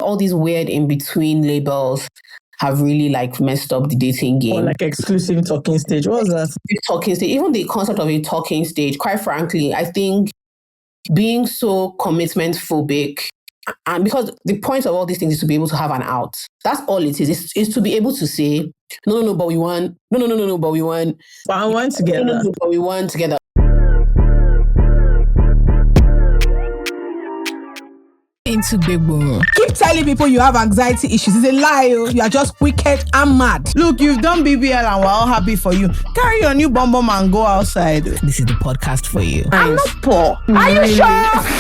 all these weird in-between labels have really like messed up the dating game. Or like exclusive talking stage. What was that? Talking stage, even the concept of a talking stage, quite frankly, I think being so commitment phobic, and because the point of all these things is to be able to have an out. That's all it is. It's to be able to say, no, but we want, no, but we want. But I want together. No, but we want together. Into big boom. Keep telling people you have anxiety issues. It's a lie. You are just wicked and mad. Look, you've done BBL and we're all happy for you. Carry your new bum and go outside. This is the podcast for you. I'm not poor. Are you sure?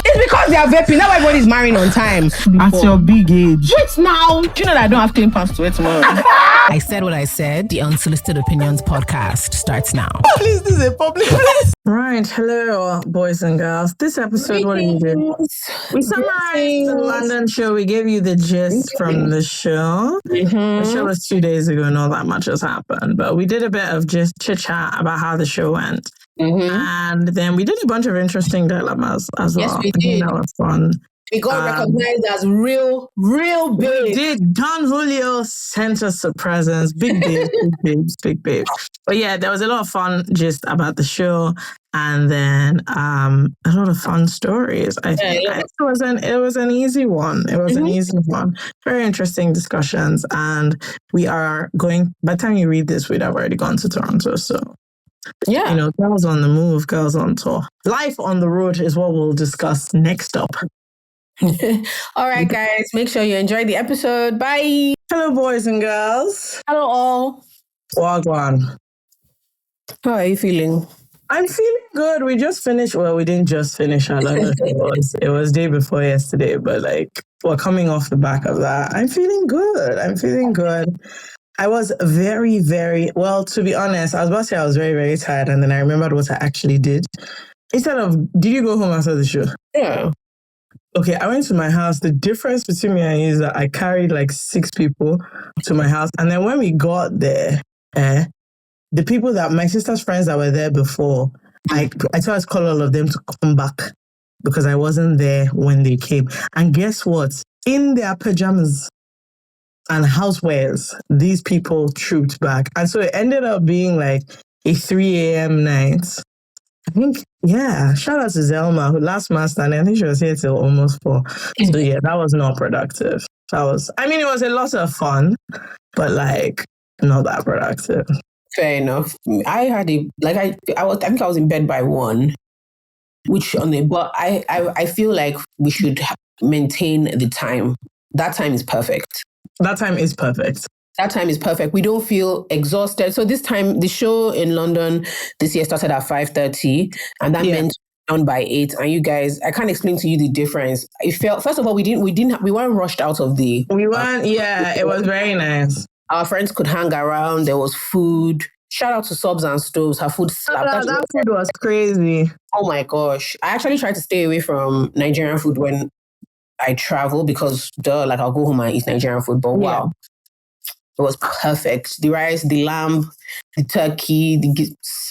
It's because they are vaping. Now everybody's marrying on time. At your big age. Wait now. Do you know that I don't have clean pants to wear tomorrow? I said what I said. The Unsolicited Opinions podcast starts now. Please, this is a public place. Right. Hello, boys and girls. This episode, what did we do? We summarized the London show. We gave you the gist from the show. The show was 2 days ago. Not that much has happened. But we did a bit of just chit-chat about how the show went. And then we did a bunch of interesting dilemmas as well. Yes, we did. That was fun. We got recognized as real big. We did. Don Julio sent us a presents. Big babes. But yeah, there was a lot of fun just about the show, and then a lot of fun stories. I think it was an easy one. It was an easy one. Very interesting discussions, and we are going. By the time you read this, we'd have already gone to Toronto. So yeah, girls on the move, girls on tour. Life on the road is what we'll discuss next up. All right, guys, make sure you enjoy the episode. Bye. Hello, boys and girls. Hello, all. Wagwan. How are you feeling? I'm feeling good. We just finished. Well, we didn't just finish. I don't know if it was day before yesterday, but we're coming off the back of that. I'm feeling good. I was very, very, well, to be honest, I was about to say I was very, very tired, and then I remembered what I actually did. Instead of, did you go home after the show? Yeah. Okay, I went to my house. The difference between me and you is that I carried 6 people to my house. And then when we got there, the people that my sister's friends that were there before, I tried to call all of them to come back because I wasn't there when they came. And guess what? In their pajamas and housewares, these people trooped back. And so it ended up being a 3 a.m. night. I think, yeah, shout out to Zelma, who last master, and I think she was here till almost 4. So yeah, that was not productive. It was a lot of fun, but not that productive. Fair enough. I had I think I was in bed by 1, but I feel like we should maintain the time. That time is perfect. That time is perfect. We don't feel exhausted. So this time, the show in London this year started at 5:30, and that meant done by 8. And you guys, I can't explain to you the difference. It felt, first of all, we weren't rushed out of the. We weren't. It was very nice. Our friends could hang around. There was food. Shout out to Subs and Stoves. Her food slapped. That food was crazy. Oh my gosh! I actually tried to stay away from Nigerian food when I travel because I'll go home and eat Nigerian food. But wow. It was perfect. The rice, the lamb, the turkey,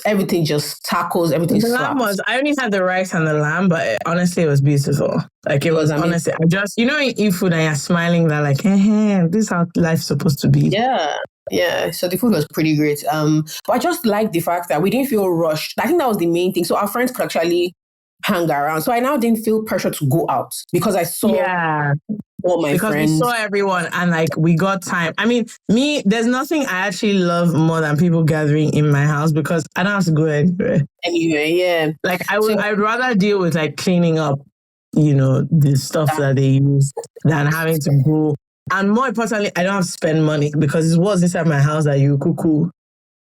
everything, just tacos, everything. The lamb I only had the rice and the lamb, but honestly, it was beautiful. It was honestly, I just, you eat food and you're smiling, that this is how life's supposed to be. Yeah. So the food was pretty great. But I just liked the fact that we didn't feel rushed. I think that was the main thing. So our friends could actually hang around. So I now didn't feel pressure to go out because I saw all my friends. We saw everyone and we got time. I mean, there's nothing I actually love more than people gathering in my house because I don't have to go anywhere. Yeah. I'd rather deal with cleaning up, the stuff that they use than having to go. And more importantly, I don't have to spend money because it was inside my house that you cuckoo.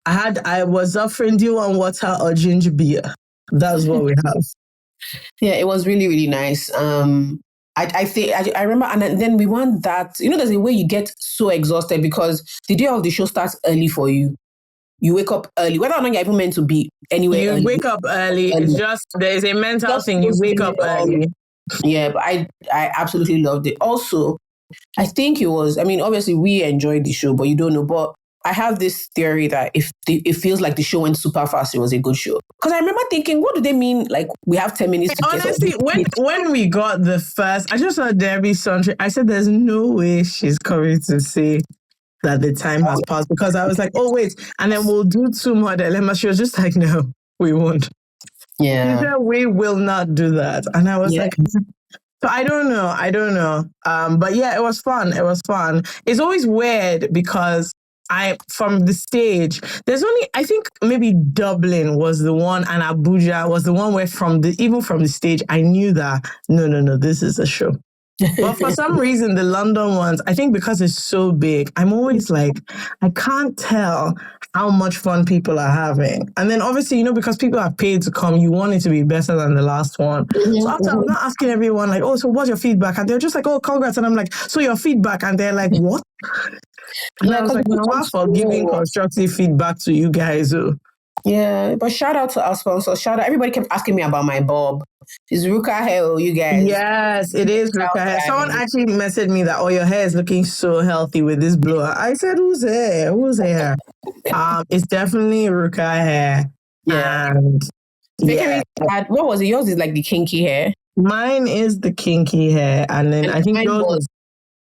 I was offering, do you want water or ginger beer? That's what we have. Yeah, it was really, really nice. I think I remember, and then we want that. There's a way you get so exhausted because the day of the show starts early for you. You wake up early, whether or not you're even meant to be anywhere. You wake up early. It's just there's a mental thing. You wake up early. Yeah, but I absolutely loved it. Also, I think it was. Obviously we enjoyed the show, but you don't know. But I have this theory that if it feels like the show went super fast, it was a good show. Because I remember thinking, what do they mean? Like, we have 10 minutes to get Honestly, when we got the first, I just saw Debbie Sondre. I said, there's no way she's coming to say that the time has passed, because I was like, oh, wait, and then we'll do 2 more dilemmas. She was just like, no, we won't. Yeah. She said, we will not do that. And I was like, so I don't know. But yeah, it was fun. It's always weird because from the stage, there's only, I think maybe Dublin was the one and Abuja was the one where even from the stage, I knew that, no, this is a show. But for some reason, the London ones, I think because it's so big, I'm always like, I can't tell how much fun people are having. And then obviously, because people are paid to come, you want it to be better than the last one. So after I'm not asking everyone like, oh, so what's your feedback? And they're just like, oh, congrats. And I'm like, so your feedback? And they're like, what? And I was like, no, I'm for giving constructive feedback to you guys. Yeah, but shout out to our sponsors. Shout out. Everybody kept asking me about my bob. It's Ruka hair, you guys. Yes, it is Ruka hair. Someone actually messaged me that, oh, your hair is looking so healthy with this blower. I said, who's hair? It's definitely Ruka hair. Yeah. And what was it? Yours is like the kinky hair. Mine is the kinky hair. And then I think yours was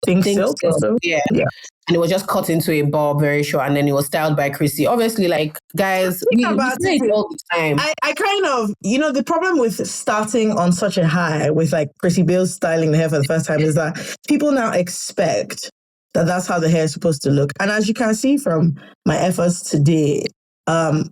Think Silk or so. Yeah. And it was just cut into a bob, very short, and then it was styled by Chrissy. Obviously, like, guys, we say it all the time. I kind of, the problem with starting on such a high with like Chrissy Bale's styling the hair for the first time is that people now expect that that's how the hair is supposed to look. And as you can see from my efforts today, I'm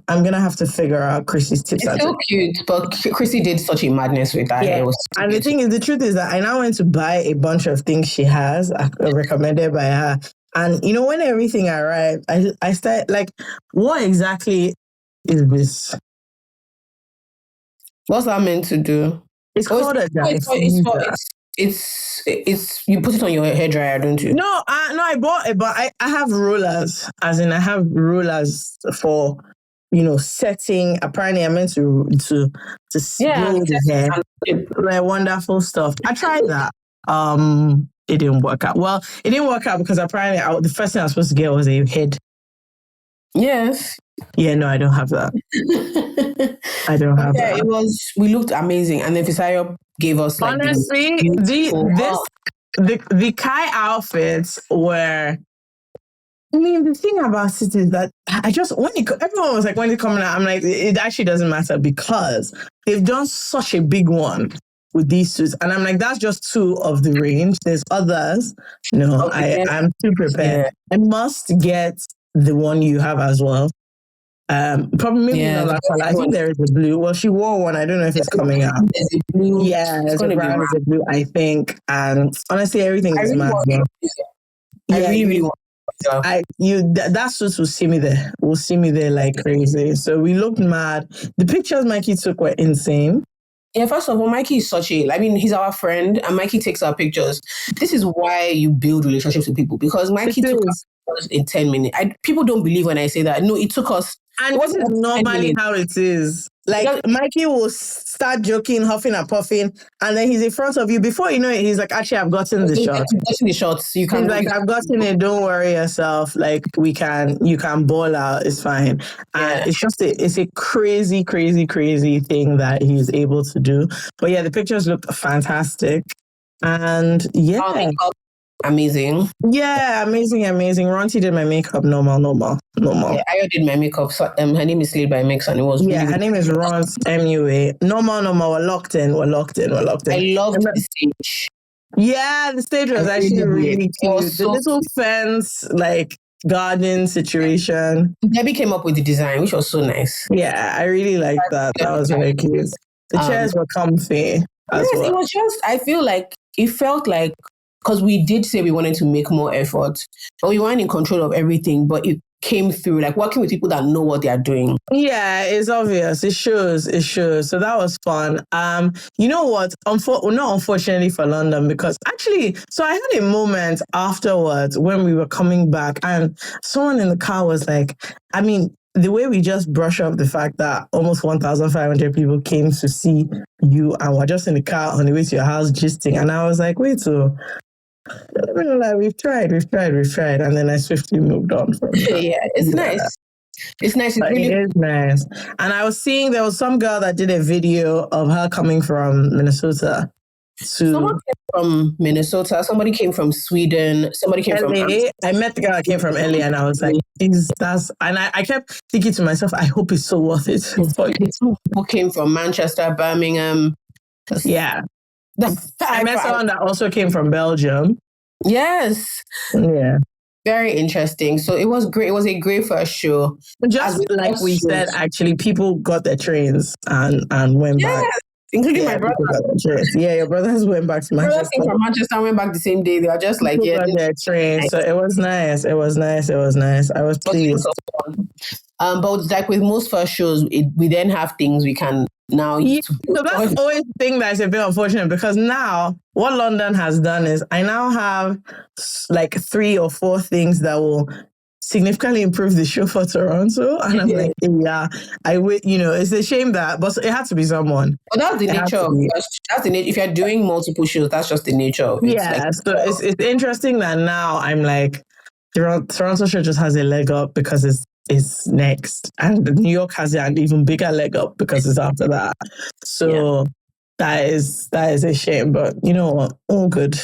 gonna have to figure out Chrissy's tips. It's so cute, but Chrissy did such a madness with that hair. And the truth is that I now went to buy a bunch of things she has recommended by her. And when everything arrived, I started like, what exactly is this? What's that meant to do? It's called a diffuser. It's you put it on your hair dryer, don't you? No, I bought it, but I have rollers. As in, I have rollers for setting. Apparently, I'm meant to blow the hair. Like, wonderful stuff. I tried that. It didn't work out. Well, it didn't work out because apparently the first thing I was supposed to get was a head. Yes. Yeah, no, I don't have that. I don't have that. It was. We looked amazing, and then Fisayo gave us like. Honestly, the Kai outfits were. I mean, the thing about it is that everyone was like, when it coming out, I'm like, it actually doesn't matter because they've done such a big one with these suits, and I'm like, that's just 2 of the range. There's others. No, I'm too prepared. Yeah. I must get the one you have as well. Probably maybe not that color. I think there is a blue. Well, she wore one. I don't know if it's coming out. There's a blue. Yeah, there's a brown, there's a blue, I think. And honestly, everything is mad. I really want that suit will see me there. Will see me there like crazy. So we looked mad. The pictures Mikey took were insane. Yeah, first of all, Mikey is he's our friend and Mikey takes our pictures. This is why you build relationships with people, because Mikey took us in 10 minutes. People don't believe when I say that. No, it took us. And this is normally how it is. Like, Mikey will start joking, huffing and puffing, and then he's in front of you. Before you know it, he's like, actually, I've gotten the shot. Gotten the shots. You can. He's like, I've gotten it. Don't worry yourself. Like, you can ball out. It's fine. And it's a crazy, crazy, crazy thing that he's able to do. But yeah, the pictures looked fantastic. And yeah. Amazing. Yeah, amazing. Ronti did my makeup normal. Yeah, I did my makeup. So, her name is Slade by Mix, and it was her name is Rons MUA. Normal. We're locked in. I loved the stage. Yeah, the stage was actually really cute. The little fence, like, garden situation. Debbie came up with the design, which was so nice. Yeah, I really liked that. That was very cute. The chairs were comfy. Yes, well. It was just. I feel like it felt like. Because we did say we wanted to make more effort, but we weren't in control of everything, but it came through, like working with people that know what they are doing. Yeah, it's obvious. It shows. So that was fun. You know what? Not unfortunately for London, because actually, so I had a moment afterwards when we were coming back and someone in the car was like, I mean, the way we just brush off the fact that almost 1,500 people came to see you and we're just in the car on the way to your house gisting. And I was like, wait, so We've tried, and then I swiftly moved on from that. Yeah, it's nice. It's nice. It's really It is nice. And I was seeing there was some girl that did a video of her coming from Minnesota Someone came from Minnesota, somebody came from Sweden, somebody came from LA. I met the girl that came from LA, and I was like, I kept thinking to myself, I hope it's so worth it. Some people came from Manchester, Birmingham. Yeah. I met someone that also came from Belgium. Yes. Yeah. Very interesting. So it was great. It was a great first show. Just like we said, actually, people got their trains and went back. Including my brother. Yeah, your brothers went back to Manchester. Came from Manchester and went back the same day. They were just like, got their trains. So it was nice. I was pleased. But like with most first shows, we then have things we can now use. So that's always the thing that is a bit unfortunate, because now what London has done is I now have like 3 or 4 things that will significantly improve the show for Toronto, and I'm like, it's a shame that, but it had to be someone. But that's the nature of that's the nature. If you're doing multiple shows, that's just the nature of it. Yeah, so it's interesting that now I'm like, Toronto show just has a leg up because it's next, and New York has an even bigger leg up because it's after that. So that is a shame, but you know what? All good.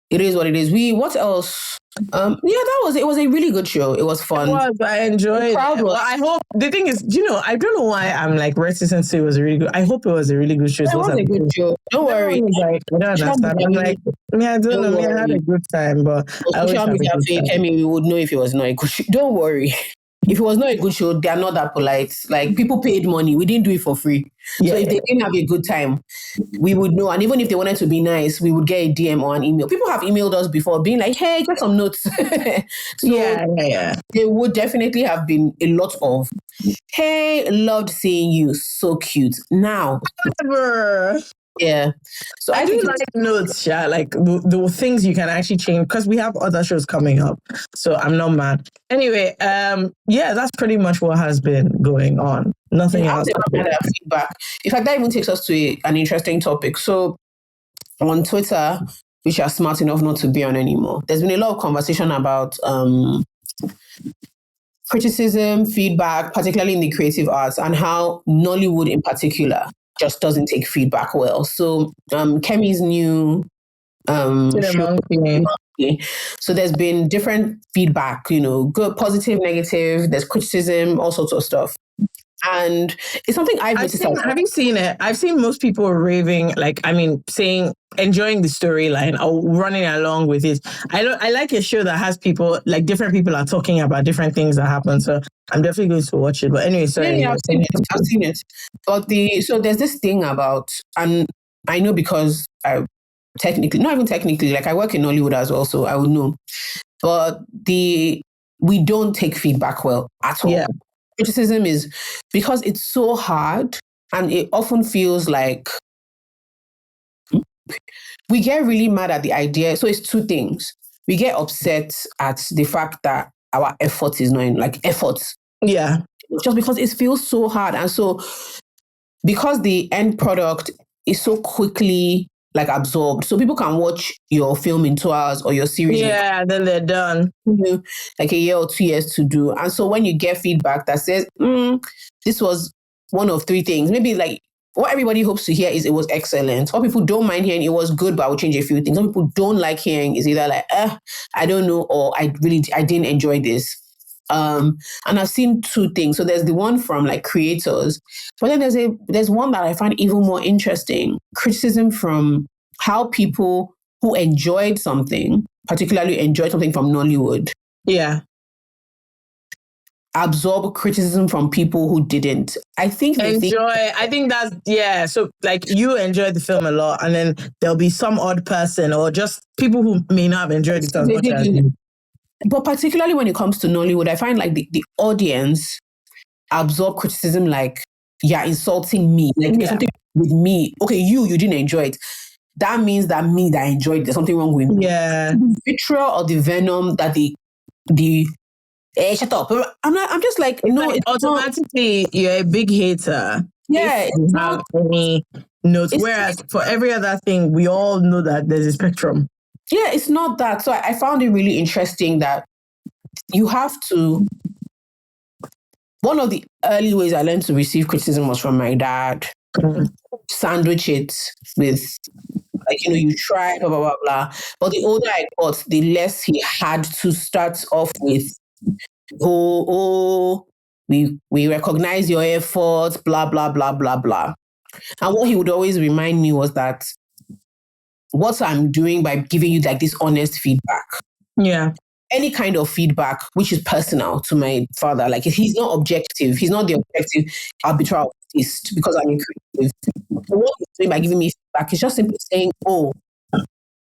It is what it is. What else? It was a really good show. It was fun. I enjoyed it. Well, I hope, the thing is, I don't know why I'm like reticent to say it was a really good. I hope it was a really good show. It was a good show. Don't worry. Like, I don't understand. I'm like, I don't know. I had a good time, but I always have a good time. We would know if it was not a good show. Don't worry. If it was not a good show, they are not that polite. Like, people paid money. We didn't do it for free. So if they didn't have a good time, we would know. And even if they wanted to be nice, we would get a DM or an email. People have emailed us before being like, hey, get some notes. There would definitely have been a lot of, hey, loved seeing you. So cute. Now. Whatever. Yeah. So I do like notes, like the things you can actually change, because we have other shows coming up. So I'm not mad. Anyway, that's pretty much what has been going on. Nothing else. Feedback. In fact, that even takes us to an interesting topic. So on Twitter, which are smart enough not to be on anymore, there's been a lot of conversation about criticism, feedback, particularly in the creative arts, and how Nollywood in particular just doesn't take feedback well. So Kemi's new show, so there's been different feedback, good, positive, negative, there's criticism, all sorts of stuff. And it's something I've noticed. Have you seen it? I've seen most people raving, saying, enjoying the storyline or running along with it. I like a show that has people, like different people are talking about different things that happen. So I'm definitely going to watch it. But anyway, sorry. I've seen it. But so there's this thing about, and I know because not even technically, like I work in Hollywood as well, so I would know. But we don't take feedback well at all. Yeah. Criticism is because it's so hard, and it often feels like we get really mad at the idea. So it's 2 things. We get upset at the fact that our effort is not effort. Yeah. Just because it feels so hard. And so because the end product is so quickly absorbed, so people can watch your film in 2 hours or your series. Yeah, then they're done. Like a year or 2 years to do. And so when you get feedback that says, this was one of 3 things, maybe what everybody hopes to hear is it was excellent. What people don't mind hearing, it was good, but I will change a few things. What people don't like hearing is either I don't know, or I didn't enjoy this. And I've seen 2 things. So there's the one from creators, but then there's one that I find even more interesting: criticism from how people who enjoyed something, particularly enjoyed something from Nollywood, absorb criticism from people who didn't. I think that's so you enjoyed the film a lot, and then there'll be some odd person or just people who may not have enjoyed it as much as you. But particularly when it comes to Nollywood, I find the audience absorb criticism you're insulting me. Something with me. Okay, you didn't enjoy it. That means that me that I enjoyed it, there's something wrong with me. Yeah. The vitriol or the venom that shut up. I'm just no. It's automatically you're a big hater. Yeah. If you have any notes. Whereas for every other thing, we all know that there's a spectrum. Yeah, it's not that. So I found it really interesting that you have to. One of the early ways I learned to receive criticism was from my dad. Sandwich it with, like, you try, blah, blah, blah, blah. But the older I got, the less he had to start off with, we recognize your efforts, blah, blah, blah, blah, blah. And what he would always remind me was that what I'm doing by giving you like this honest feedback. Yeah. Any kind of feedback, which is personal to my father. Like, he's not objective. He's not the objective arbitral artist because I'm creative. What he's doing by giving me feedback is just simply saying, oh,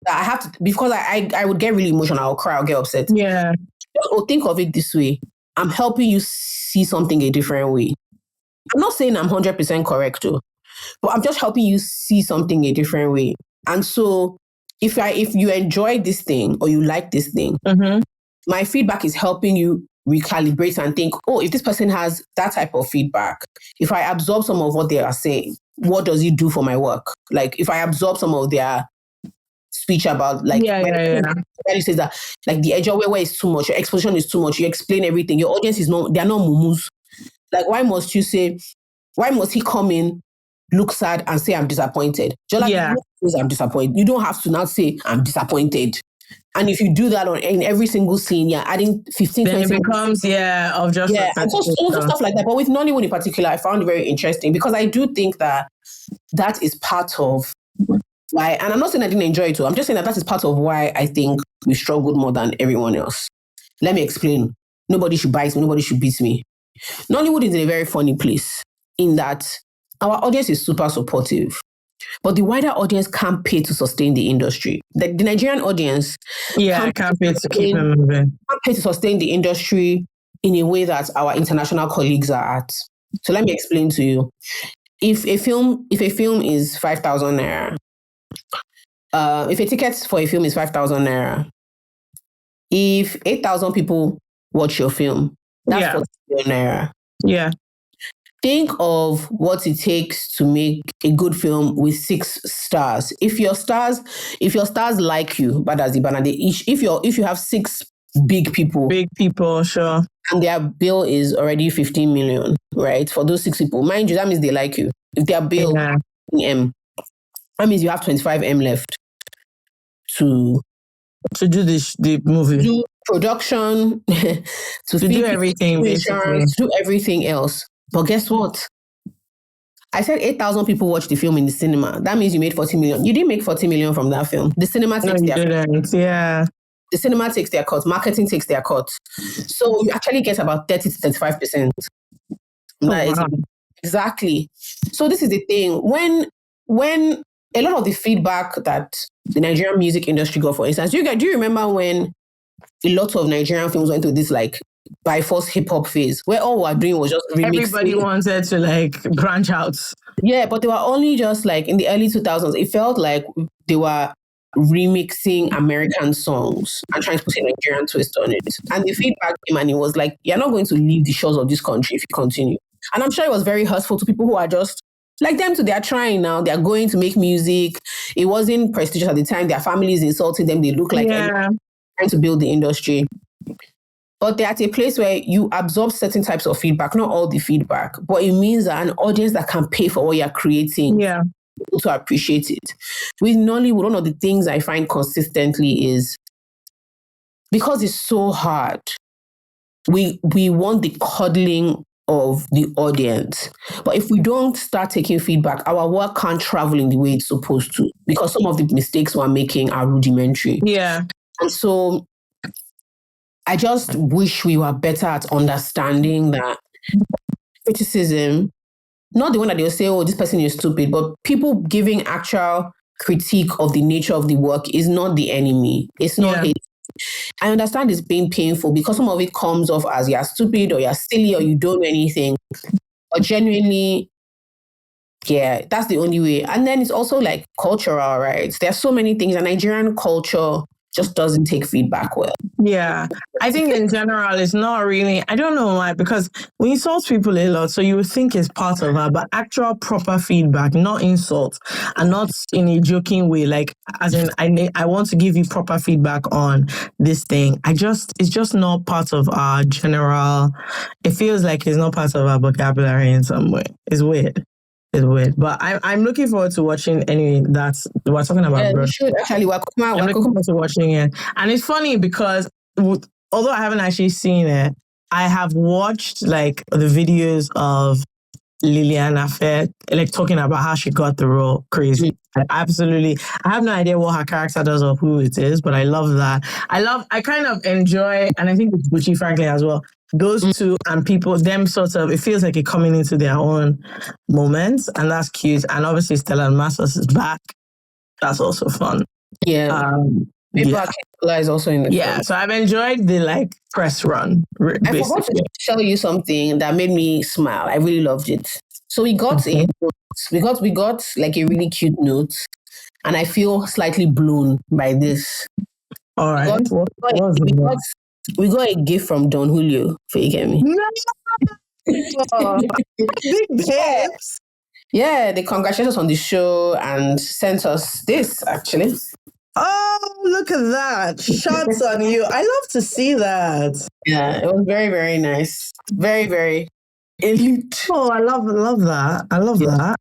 I have to, because I would get really emotional. I'll cry, I'll get upset. Yeah. Oh, think of it this way. I'm helping you see something a different way. I'm not saying I'm 100% correct, though, but I'm just helping you see something a different way. And so if you enjoy this thing or you like this thing, my feedback is helping you recalibrate and think, oh, if this person has that type of feedback, if I absorb some of what they are saying, what does it do for my work? Like, if I absorb some of their speech about, like, He says that, like, the edge where is too much, your exposition is too much, you explain everything, your audience is not, they're not mumus. Like, why must he come in, look sad and say I'm disappointed? Just like I'm disappointed. You don't have to now say I'm disappointed. And if you do that in every single scene, you're adding 15, then 20 it becomes, of just and so stuff like that. But with Nollywood in particular, I found it very interesting because I do think that is part of why, and I'm not saying I didn't enjoy it too. I'm just saying that is part of why I think we struggled more than everyone else. Let me explain. Nobody should bite me. Nobody should beat me. Nollywood is in a very funny place in that our audience is super supportive. But the wider audience can't pay to sustain the industry. The Nigerian audience can't pay to keep them moving. Can't pay to sustain the industry in a way that our international colleagues are at. So let me explain to you. If a film is 5,000 naira, if a ticket for a film is 5,000 naira, if 8,000 people watch your film, that's 40 naira. Yeah. Think of what it takes to make a good film with 6 stars. If your stars like you, but as the banner, if you have 6 big people, sure, and their bill is already 15 million, right? For those 6 people, mind you, that means they like you. If their bill M, that means you have 25 M left to do the movie, do production, to do everything, basically, to do everything else. But guess what? I said 8,000 people watched the film in the cinema. That means you made 40 million. You didn't make 40 million from that film. The cinema takes their cut. Yeah. The cinema takes their cut. Marketing takes their cut. So you actually get about 30 to 35%. Wow. Exactly. So this is the thing. When a lot of the feedback that the Nigerian music industry got, for instance, do you remember when a lot of Nigerian films went through this like by force hip hop phase where all we were doing was just remixing? Everybody wanted to like branch out. Yeah, but they were only just like in the early 2000s. It felt like they were remixing American songs and trying to put a Nigerian twist on it. And the feedback came and it was like, you're not going to leave the shores of this country if you continue. And I'm sure it was very hurtful to people who are just like them too. They're trying now. They're going to make music. It wasn't prestigious at the time. Their families insulting them. They look like trying to build the industry. But they're at a place where you absorb certain types of feedback, not all the feedback, but it means that an audience that can pay for what you're creating to appreciate it. With Nollywood, one of the things I find consistently is because it's so hard, we want the coddling of the audience. But if we don't start taking feedback, our work can't travel in the way it's supposed to because some of the mistakes we're making are rudimentary. Yeah. And so I just wish we were better at understanding that criticism, not the one that they'll say, oh, this person is stupid, but people giving actual critique of the nature of the work is not the enemy. It's not hate. I understand it's being painful because some of it comes off as you're stupid or you're silly or you don't know anything. But genuinely, that's the only way. And then it's also like cultural, right? There are so many things. And Nigerian culture just doesn't take feedback well. Yeah. I think in general, it's not really, I don't know why, because we insult people a lot, so you would think it's part of her, but actual proper feedback, not insult, and not in a joking way, like, as in, I want to give you proper feedback on this thing. It's just not part of our general, it feels like it's not part of our vocabulary in some way. It's weird. It's weird, but I'm looking forward to watching. Anyway, we're talking about. Yeah, we should actually. I'm looking forward to watching it, and it's funny because although I haven't actually seen it, I have watched like the videos of Liliana Fair, like talking about how she got the role. Crazy. I have no idea what her character does or who it is, but I love that. I kind of enjoy, and I think it's Gucci Franklin as well. Those two and people, them sort of, it feels like it coming into their own moments, and that's cute. And obviously Stella Masters is back. That's also fun. Yeah. Tequila is also in the film. So I've enjoyed the like press run. I forgot to tell you something that made me smile. I really loved it. So we got a note. We got like a really cute note, and I feel slightly blown by this. All right. We got a gift from Don Julio for you, get me? No. Big tips. Yeah, they congratulated us on the show and sent us this actually. Oh, look at that. Shots on you. I love to see that. Yeah, it was very, very nice. Very, very elite. Oh, I love that. I love that.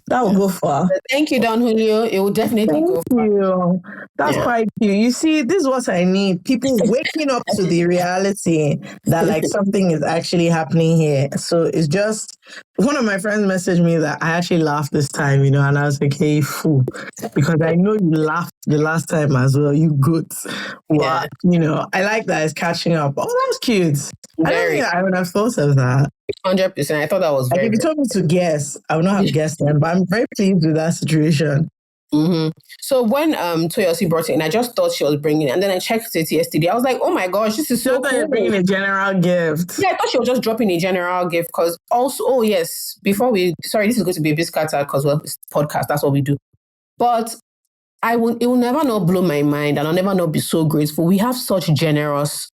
That will go far. Thank you, Don Julio. It will definitely go far. That's quite cute. You see, this is what I need. People waking up to the reality that like something is actually happening here. So it's just, one of my friends messaged me that I actually laughed this time, and I was like, hey, fool. Because I know you laughed the last time as well, you goods. What? I like that it's catching up. Oh, that's cute. I don't think I would have thought of that. 100%. I thought that was very. If you told me to guess, I would not have guessed them, but I'm very pleased with that situation. Mm-hmm. So when Toyosi brought it in, I just thought she was bringing it, and then I checked it yesterday. I was like, oh my gosh, this is so cool. You're bringing a general gift. Yeah, I thought she was just dropping a general gift because also, oh yes, this is going to be a bit scattered because it's podcast, that's what we do. But it will never not blow my mind, and I'll never not be so grateful. We have such generous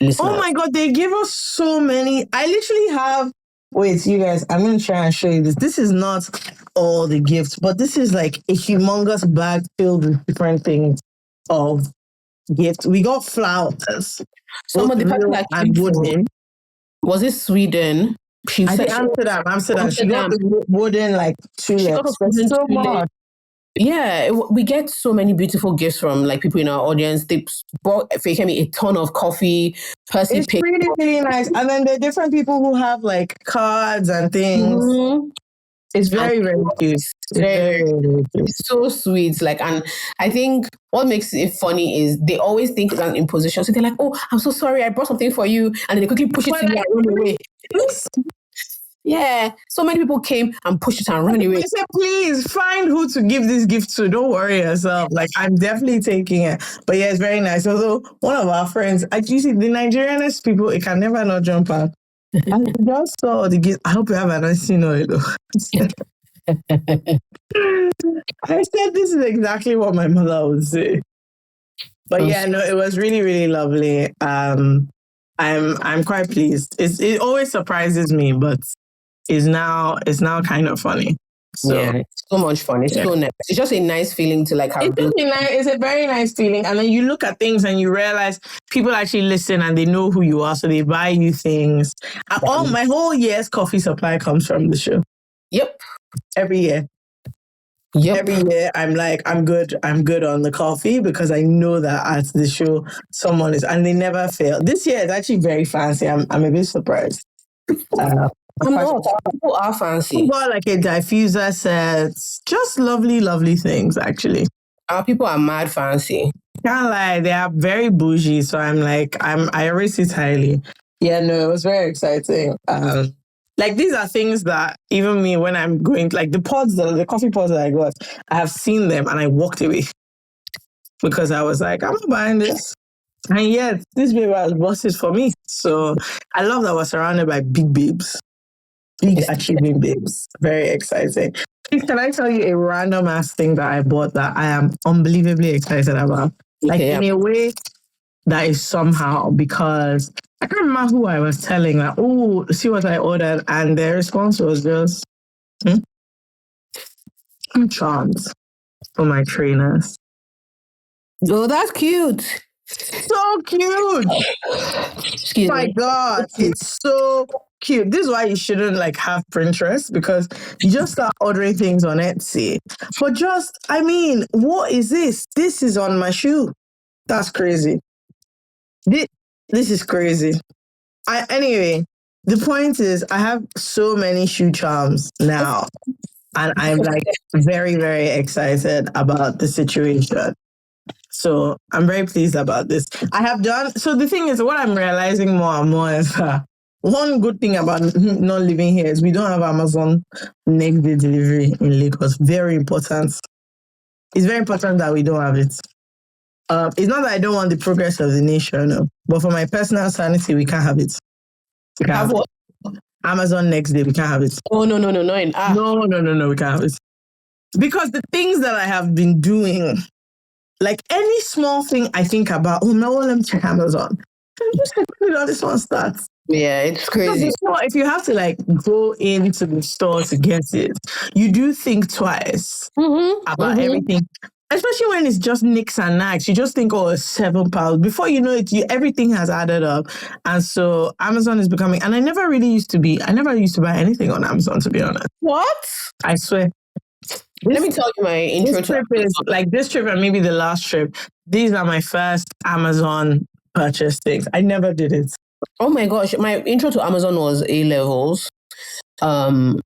listeners. Oh my God, they give us so many. I literally have, wait, you guys, I'm going to try and show you this. This is not all the gifts, but this is like a humongous bag filled with different things of gifts. We got flowers. Some of the people and wooden. Was it Sweden? I think Amsterdam. She got the wooden like tulips. So much. Yeah, we get so many beautiful gifts from like people in our audience. They bought Fakemi a ton of coffee. Percy it's really, really nice. And then there are different people who have like cards and things. Mm-hmm. It's very, very cute. It's very, very cute. So sweet. Like, and I think what makes it funny is they always think it's an imposition. So they're like, oh, I'm so sorry, I brought something for you. And then they quickly push it to you and run away. Yeah, so many people came and pushed it and ran away. I said, please find who to give this gift to. Don't worry yourself. Like, I'm definitely taking it. But yeah, it's very nice. Although one of our friends, you see, the Nigerian people, it can never not jump out. I just saw the gift. I hope you have an icing oil. I said this is exactly what my mother would say. But yeah, no, it was really, really lovely. I'm quite pleased. It always surprises me, but it's now kind of funny. So, yeah, it's so much fun. It's so nice. It's just a nice feeling to like have. It's a very nice feeling, and then you look at things and you realize people actually listen and they know who you are, so they buy you things. And my whole year's coffee supply comes from the show. Yep, every year. Yep. Every year, I'm like, I'm good on the coffee because I know that at the show someone is, and they never fail. This year is actually very fancy. I'm a bit surprised. People are fancy. We got like a diffuser set, just lovely, lovely things actually. Our people are mad fancy. Can't lie, they are very bougie. So I'm like, I rate it highly. Yeah, no, it was very exciting. Like these are things that even me, when I'm going, like the coffee pods that I got, I have seen them and I walked away because I was like, I'm not buying this. And yet, this baby has bought it for me. So I love that we're surrounded by big babes, big achieving babes. Very exciting. Can I tell you a random ass thing that I bought that I am unbelievably excited about? Like Okay, in a way that is somehow, because I can't remember who I was telling, like, oh, see what I ordered. And their response was just, charms for my trainers. Oh, that's cute. So cute. Excuse My me. God, it's so cute. This is why you shouldn't like have Pinterest, because you just start ordering things on Etsy. But just, I mean, what is this? This is on my shoe. That's crazy. This is crazy. Anyway, the point is, I have so many shoe charms now, and I'm like very, very excited about the situation. So I'm very pleased about this. I have done. So the thing is, what I'm realizing more and more is one good thing about not living here is we don't have Amazon next day delivery in Lagos. Very important. It's very important that we don't have it. It's not that I don't want the progress of the nation, no, but for my personal sanity, we can't have it. We can't Have what? Amazon next day, we can't have it. Oh, no. No, we can't have it. Because the things that I have been doing, like any small thing I think about, oh no, let me check Amazon. I'm just like, this one starts. Yeah, it's crazy. If you have to like go into the store to get it, you do think twice about everything. Especially when it's just nicks and knacks. You just think, oh, it's £7. Before you know it, everything has added up. And so Amazon is becoming, and I never used to buy anything on Amazon, to be honest. What? I swear. Let me tell you my intro This trip is like this trip and maybe the last trip. These are my first Amazon purchase things. I never did it. Oh my gosh, my intro to Amazon was A-levels. And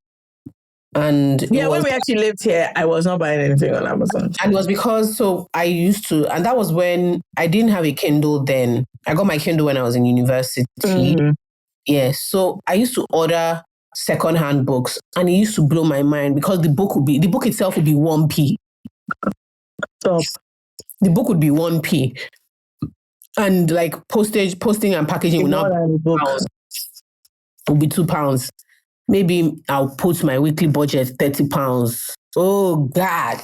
when we actually lived here, I was not buying anything on Amazon. And it was because, I used to, and that was when I didn't have a Kindle then. I got my Kindle when I was in university. Yeah, so I used to order secondhand books, and it used to blow my mind because the book itself would be 1p. Stop. The book would be 1p. And like posting and packaging would not be £2. Maybe I'll put my weekly budget £30. Oh God,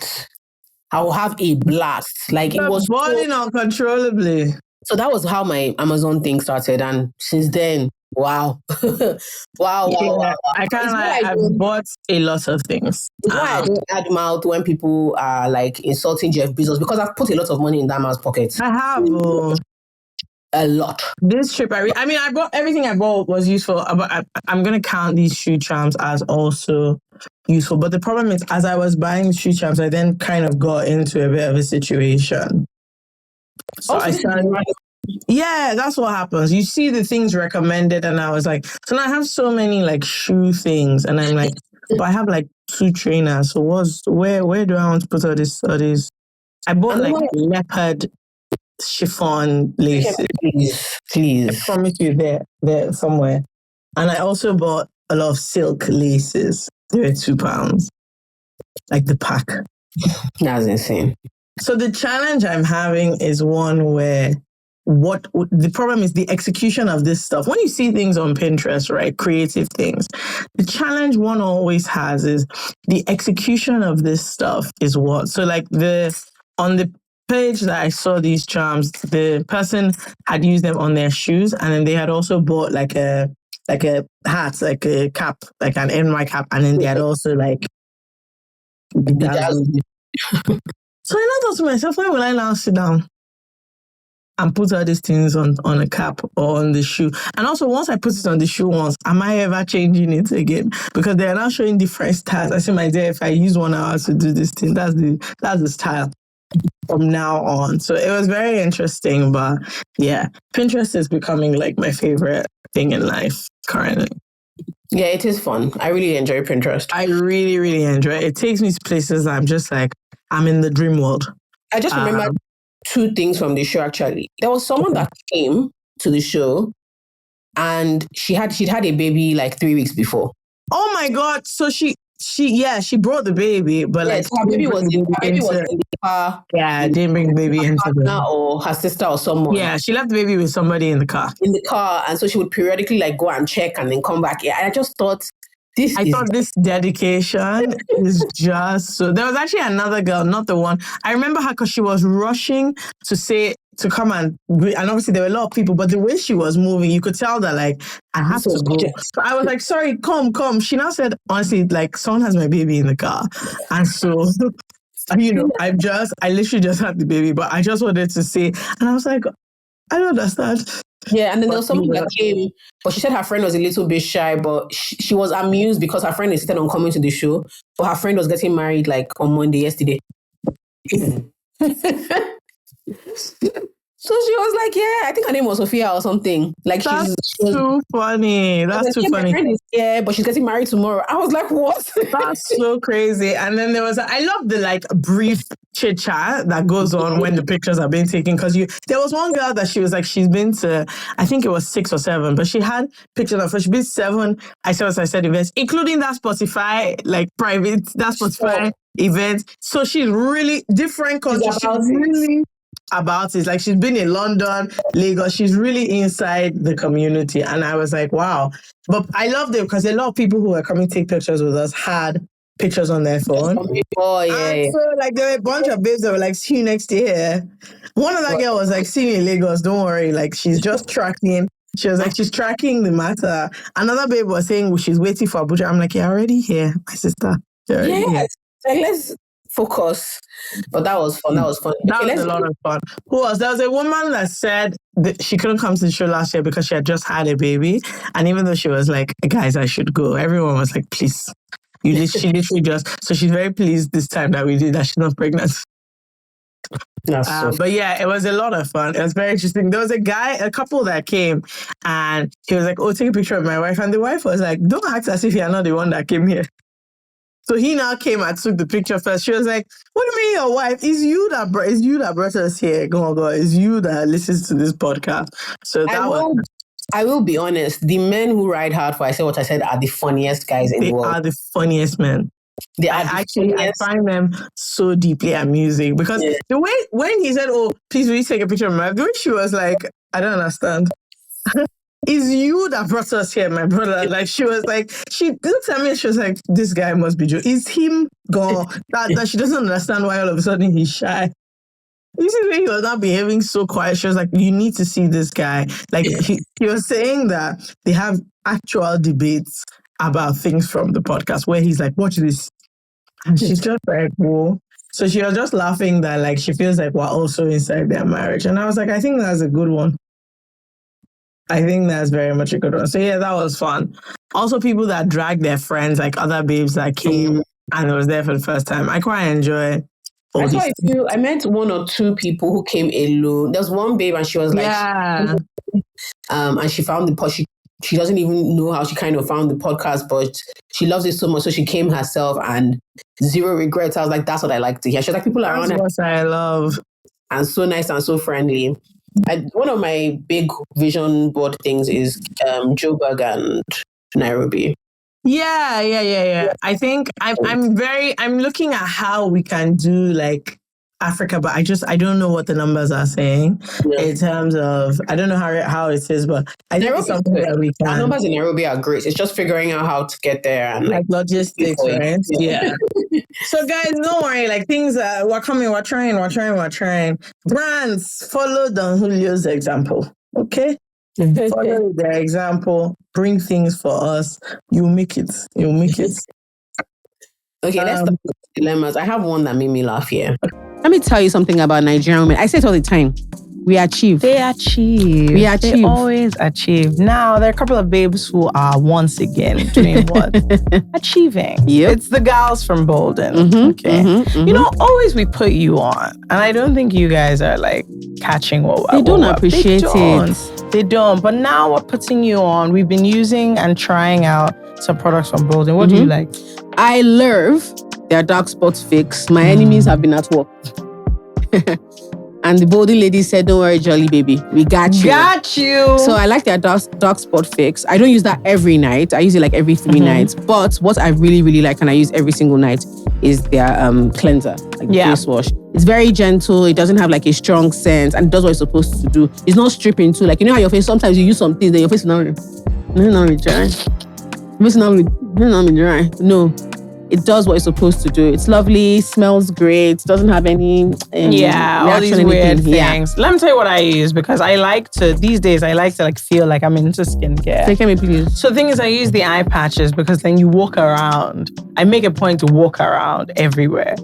I will have a blast. Like it was boiling uncontrollably. So that was how my Amazon thing started, and since then, wow, wow. I I've bought a lot of things. That's why I don't add mouth when people are like insulting Jeff Bezos, because I've put a lot of money in that man's pocket. I have. A lot. This trip, I bought everything I bought was useful. I'm going to count these shoe charms as also useful. But the problem is, as I was buying shoe charms, I then kind of got into a bit of a situation. So I started. Yeah, that's what happens. You see the things recommended, and I was like, so now I have so many like shoe things, and I'm like, but I have like 2 trainers. So where do I want to put all these? I bought like leopard chiffon laces. Please. I promise you they're somewhere. And I also bought a lot of silk laces. They were £2. Like the pack. That's insane. So the challenge I'm having is one where the problem is the execution of this stuff. When you see things on Pinterest, right, creative things, the challenge one always has is the execution of this stuff is what. So like on the page that I saw these charms, the person had used them on their shoes, and then they had also bought like a hat, like a cap, like an NY cap, and then they had also like So I now thought to myself, when will I now sit down and put all these things on a cap or on the shoe? And also, once I put it on the shoe once, am I ever changing it again? Because they are now showing different styles. I say, my dear, if I use 1 hour to do this thing, that's the style from now on. So it was very interesting, but yeah, Pinterest is becoming like my favorite thing in life currently. Yeah, it is fun. I really enjoy Pinterest. I really, really enjoy it. It takes me to places that I'm just like, I'm in the dream world. I just remember 2 things from the show, actually. There was someone that came to the show, and she'd had a baby like 3 weeks before. Oh my God. So she brought the baby, but yes, her baby was in the car. Yeah, didn't bring the baby into the or her sister or someone. Yeah, she left the baby with somebody in the car. And so she would periodically like go and check and then come back. Yeah, I just thought This I is thought this dedication is just so. There was actually another girl, not the one. I remember her because she was rushing to come and obviously there were a lot of people, but the way she was moving, you could tell that like I have so to go. So I was like, sorry, come. She now said, honestly, like someone has my baby in the car, and so. I literally just had the baby, but I just wanted to say, and I was like, I don't understand. Yeah, and then there was someone that came, but she said her friend was a little bit shy, but she was amused because her friend insisted on coming to the show, but her friend was getting married like on Monday yesterday. So she was like, yeah, I think her name was Sophia or something. Like That's too funny. That's too funny. My friend is here, but she's getting married tomorrow. I was like, what? That's so crazy. And then I love the like brief chit chat that goes on when the pictures are being taken. Because there was one girl that she was like, she's been to, I think it was 6 or 7, but she had pictures of her. She's been 7, I said events, including that Spotify, like private, that Spotify event. So she's really different countries. She's really about it. Like she's been in London, Lagos. She's really inside the community. And I was like, wow. But I loved it because a lot of people who were coming to take pictures with us had pictures on their phone. Oh, yeah. And so like there were a bunch of babes that were like, see you next year. One of that girl was like, see me in Lagos, don't worry. Like she's just tracking. She was like, she's tracking the matter. Another babe was saying she's waiting for Abuja. I'm like, you're already here, my sister. Yes. Like, let's focus. But that was fun. That was fun. That was a lot of fun. Who else? There was a woman that said that she couldn't come to the show last year because she had just had a baby. And even though she was like, guys, I should go, everyone was like, please. She literally just, so she's very pleased this time that we did that she's not pregnant. But yeah, it was a lot of fun. It was very interesting. There was a couple that came and he was like, oh, take a picture of my wife. And the wife was like, don't act as if you're not the one that came here. So he now came and took the picture first. She was like, what do you mean your wife? It's you that brought us here. Go on. It's you that listens to this podcast. So I will be honest. The men who ride hard for I Say What I Said are the funniest guys in the world. They are the funniest men. I find them so deeply amusing because the way, when he said, oh, please will you take a picture of my wife? The way she was like, I don't understand. It's you that brought us here, my brother. Like she was like, she looked at me and she was like, this guy must be Joe. It's him gone. That she doesn't understand why all of a sudden he's shy. You see when he was not behaving so quiet, she was like, you need to see this guy. Like he was saying that they have actual debates about things from the podcast where he's like, watch this. And she's just like, whoa. So she was just laughing that like she feels like we're also inside their marriage. And I was like, I think that's a good one. I think that's very much a good one. So yeah, that was fun. Also people that drag their friends, like other babes that came and was there for the first time. I quite enjoy all these things. I met 1 or 2 people who came alone. There was one babe and she was like, and she found the podcast. She doesn't even know how she kind of found the podcast, but she loves it so much. So she came herself and zero regrets. I was like, that's what I like to hear. She was like, people are on it. That's what I love. And so nice and so friendly. One of my big vision board things is Joburg and Nairobi. Yeah. I think I'm looking at how we can do like Africa, but I don't know what the numbers are saying in terms of, I don't know how it is, but I think it's something that we can. Our numbers in Nairobi are great. It's just figuring out how to get there and like logistics, right? Yeah. So guys, don't worry, like things we're coming, we're trying. Brands, follow Don Julio's example. Okay? Follow their example, bring things for us. You'll make it. Okay, let's start with dilemmas. I have one that made me laugh here. Let me tell you something about Nigerian women. I say it all the time. We achieve. They achieve. They always achieve. Now, there are a couple of babes who are once again doing what? Achieving. Yep. It's the gals from Bolden. Okay. You know, always we put you on. And I don't think you guys are like catching what they don't appreciate it. They don't. But now we're putting you on. We've been using and trying out some products from Bolden. What do you like? I love their dark spots fix. My enemies have been at work. And the Bolden lady said, don't worry, jolly baby. We got you. So I like their dark spot fix. I don't use that every night. I use it like every 3 nights. But what I really, really like and I use every single night is their cleanser, like face wash. It's very gentle. It doesn't have like a strong scent and it does what it's supposed to do. It's not stripping too. Like, you know how your face, sometimes you use some things, then your face is not dry. It's not not dry. No. It does what it's supposed to do. It's lovely, smells great, doesn't have any all these weird things. Let me tell you what I use, because these days I like to like feel like I'm into skincare. Take me, please. So the thing is, I use the eye patches because then you walk around. I make a point to walk around everywhere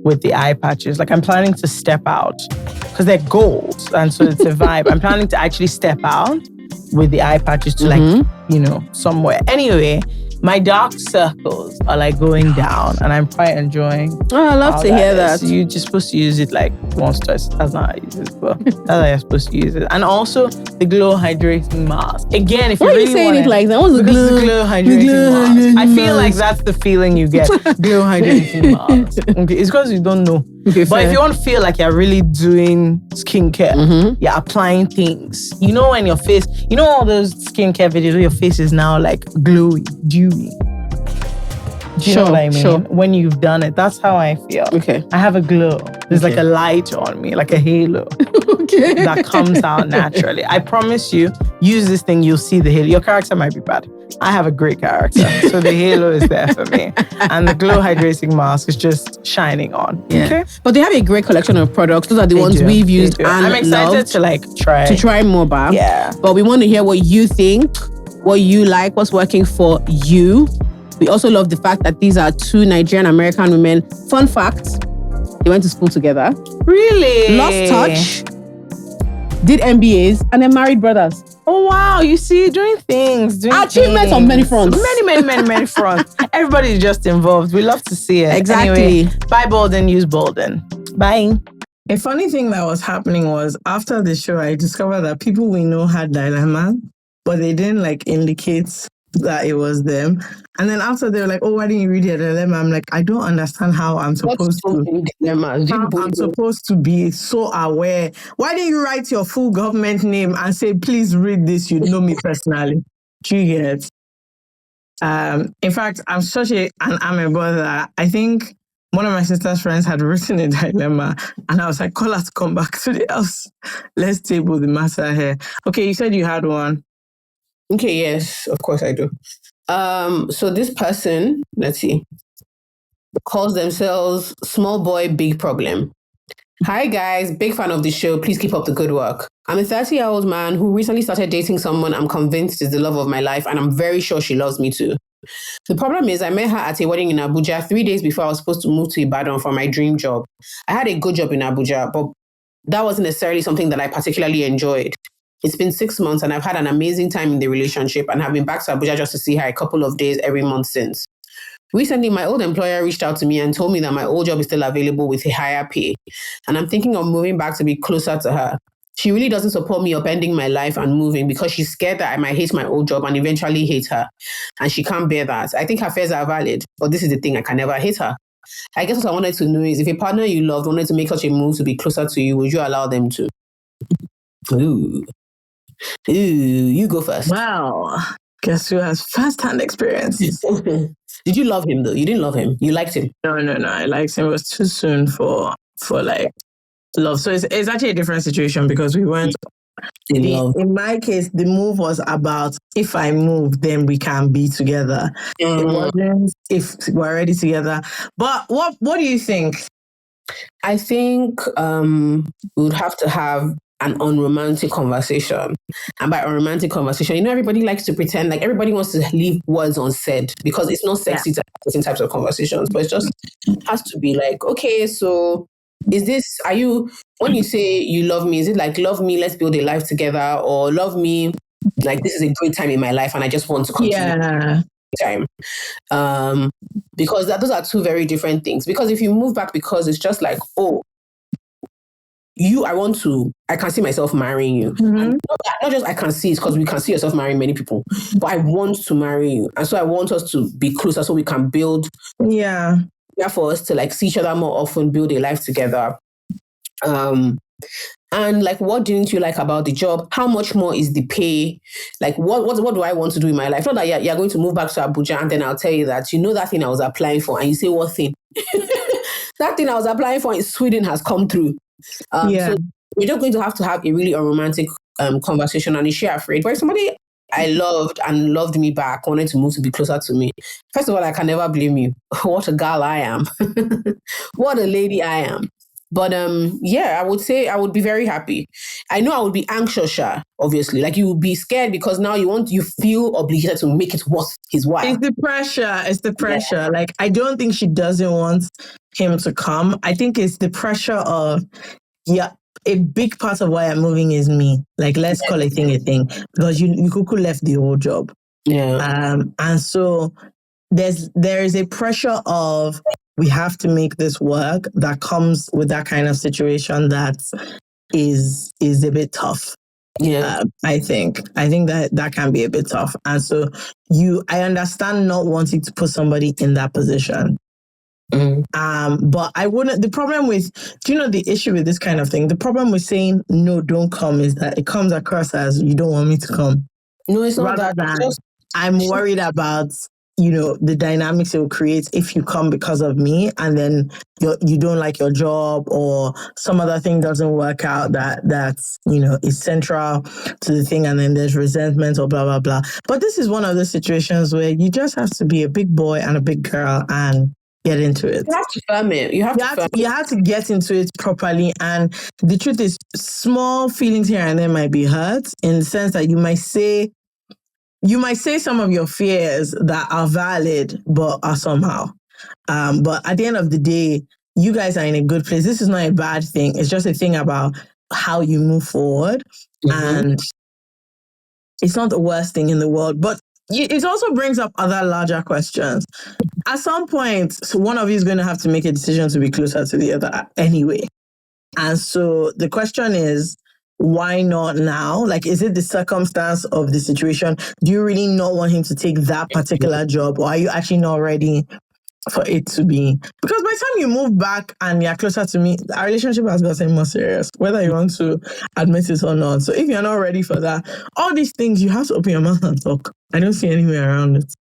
with the eye patches. Like I'm planning to step out because they're gold, and so it's a vibe. I'm planning to actually step out with the eye patches to like, somewhere. Anyway, my dark circles are like going down, and I'm quite enjoying. Oh, I love to hear that. You're just supposed to use it like once, twice. That's not how I use it, but that's how you're supposed to use it. And also the glow hydrating mask. Again, if why you really are you saying it like that? What's the glow hydrating mask? I feel like that's the feeling you get. Glow hydrating mask. Okay, it's because you don't know. Okay, but if you want to feel like you're really doing skincare, you're applying things. You know, when your face, all those skincare videos where your face is now like glowy, dewy. Do you know what I mean? Sure. When you've done it, that's how I feel. Okay. I have a glow. There's like a light on me, like a halo. Okay. That comes out naturally. I promise you, use this thing, you'll see the halo. Your character might be bad. I have a great character. So the halo is there for me. And the glow hydrating mask is just shining on. Yeah. Okay. But they have a great collection of products. Those are the ones we've used and I'm excited to try more back. Yeah. But we want to hear what you think, what you like, what's working for you. We also love the fact that these are two Nigerian American women. Fun fact, they went to school together. Really? Lost touch, did MBAs, and they're married brothers. Oh, wow. You see, doing things. Achievements on many fronts. Many fronts. Everybody's just involved. We love to see it. Exactly. Anyway, buy Bolden, use Bolden. Bye. A funny thing that was happening was after the show, I discovered that people we know had dilemma, but they didn't like indicate that it was them. And then after they were like, oh, why didn't you read your dilemma? I'm like, I don't understand how I'm supposed to be so aware. Why didn't you write your full government name and say, please read this, you know me personally? Do you get it? In fact, I'm such an amiable that I think one of my sister's friends had written a dilemma, and I was like, call her to come back to the house. Let's table the matter here. Okay, you said you had one. Okay, yes, of course I do. So this person, let's see, calls themselves Small Boy Big Problem. Hi guys, big fan of the show. Please keep up the good work. I'm a 30-year-old man who recently started dating someone I'm convinced is the love of my life, and I'm very sure she loves me too. The problem is I met her at a wedding in Abuja 3 days before I was supposed to move to Ibadan for my dream job. I had a good job in Abuja, but that wasn't necessarily something that I particularly enjoyed. It's been 6 months and I've had an amazing time in the relationship and have been back to Abuja just to see her a couple of days every month since. Recently, my old employer reached out to me and told me that my old job is still available with a higher pay. And I'm thinking of moving back to be closer to her. She really doesn't support me upending my life and moving because she's scared that I might hate my old job and eventually hate her. And she can't bear that. I think her fears are valid, but this is the thing, I can never hate her. I guess what I wanted to know is if a partner you loved wanted to make such a move to be closer to you, would you allow them to? Ooh, you go first. Wow. Guess who has first-hand experience? Did you love him though? You didn't love him. You liked him. No. I liked him. It was too soon for like love. So it's actually a different situation because we weren't in my case, the move was about if I move, then we can be together. It wasn't if we're already together. But what do you think? I think we would have to have an unromantic conversation. And by unromantic conversation, everybody likes to pretend, like everybody wants to leave words unsaid because it's not sexy to have certain types of conversations, but it just has to be like, okay, so when you say you love me, is it like love me, let's build a life together, or love me, like this is a great time in my life and I just want to continue time? Because those are two very different things. Because if you move back because it's just like, oh, I can see myself marrying you. Mm-hmm. Not just I can see, it's because we can see yourself marrying many people, but I want to marry you. And so I want us to be closer so we can build. Yeah. For us to like see each other more often, build a life together. And like, what didn't you like about the job? How much more is the pay? Like, what do I want to do in my life? Not that you're going to move back to Abuja and then I'll tell you that, that thing I was applying for. And you say, what thing? That thing I was applying for in Sweden has come through. So we're just going to have a really unromantic conversation, and is she afraid? But if somebody I loved and loved me back, wanted to move to be closer to me. First of all, I can never blame you. What a girl I am. What a lady I am. But yeah, I would say I would be very happy. I know I would be anxious, obviously. Like you would be scared because now you feel obligated to make it worth his while. It's the pressure. It's the pressure. Yeah. Like I don't think she doesn't want him to come. I think it's the pressure of, yeah, a big part of why I'm moving is me. Like let's call a thing because you cuckoo left the whole job. Yeah. And so there is a pressure of we have to make this work that comes with that kind of situation that is a bit tough. Yeah, I think that can be a bit tough. And so I understand not wanting to put somebody in that position. But I wouldn't, the problem with, do you know the issue with this kind of thing? The problem with saying no, don't come is that it comes across as you don't want me to come. No, it's not that. I'm worried about, the dynamics it will create if you come because of me and then you don't like your job or some other thing doesn't work out that's is central to the thing and then there's resentment or blah, blah, blah. But this is one of those situations where you just have to be a big boy and a big girl and get into it. You have to firm it. You have to get into it properly. And the truth is small feelings here and there might be hurt in the sense that you might say some of your fears that are valid, but are somehow. But at the end of the day, you guys are in a good place. This is not a bad thing. It's just a thing about how you move forward. And it's not the worst thing in the world. But it also brings up other larger questions. At some point, one of you is going to have to make a decision to be closer to the other anyway. And so the question is, why not now? Like, is it the circumstance of the situation? Do you really not want him to take that particular job? Or are you actually not ready for it to be? Because by the time you move back and you're closer to me, our relationship has gotten more serious, whether you want to admit it or not. So if you're not ready for that, all these things, you have to open your mouth and talk. I don't see any way around it.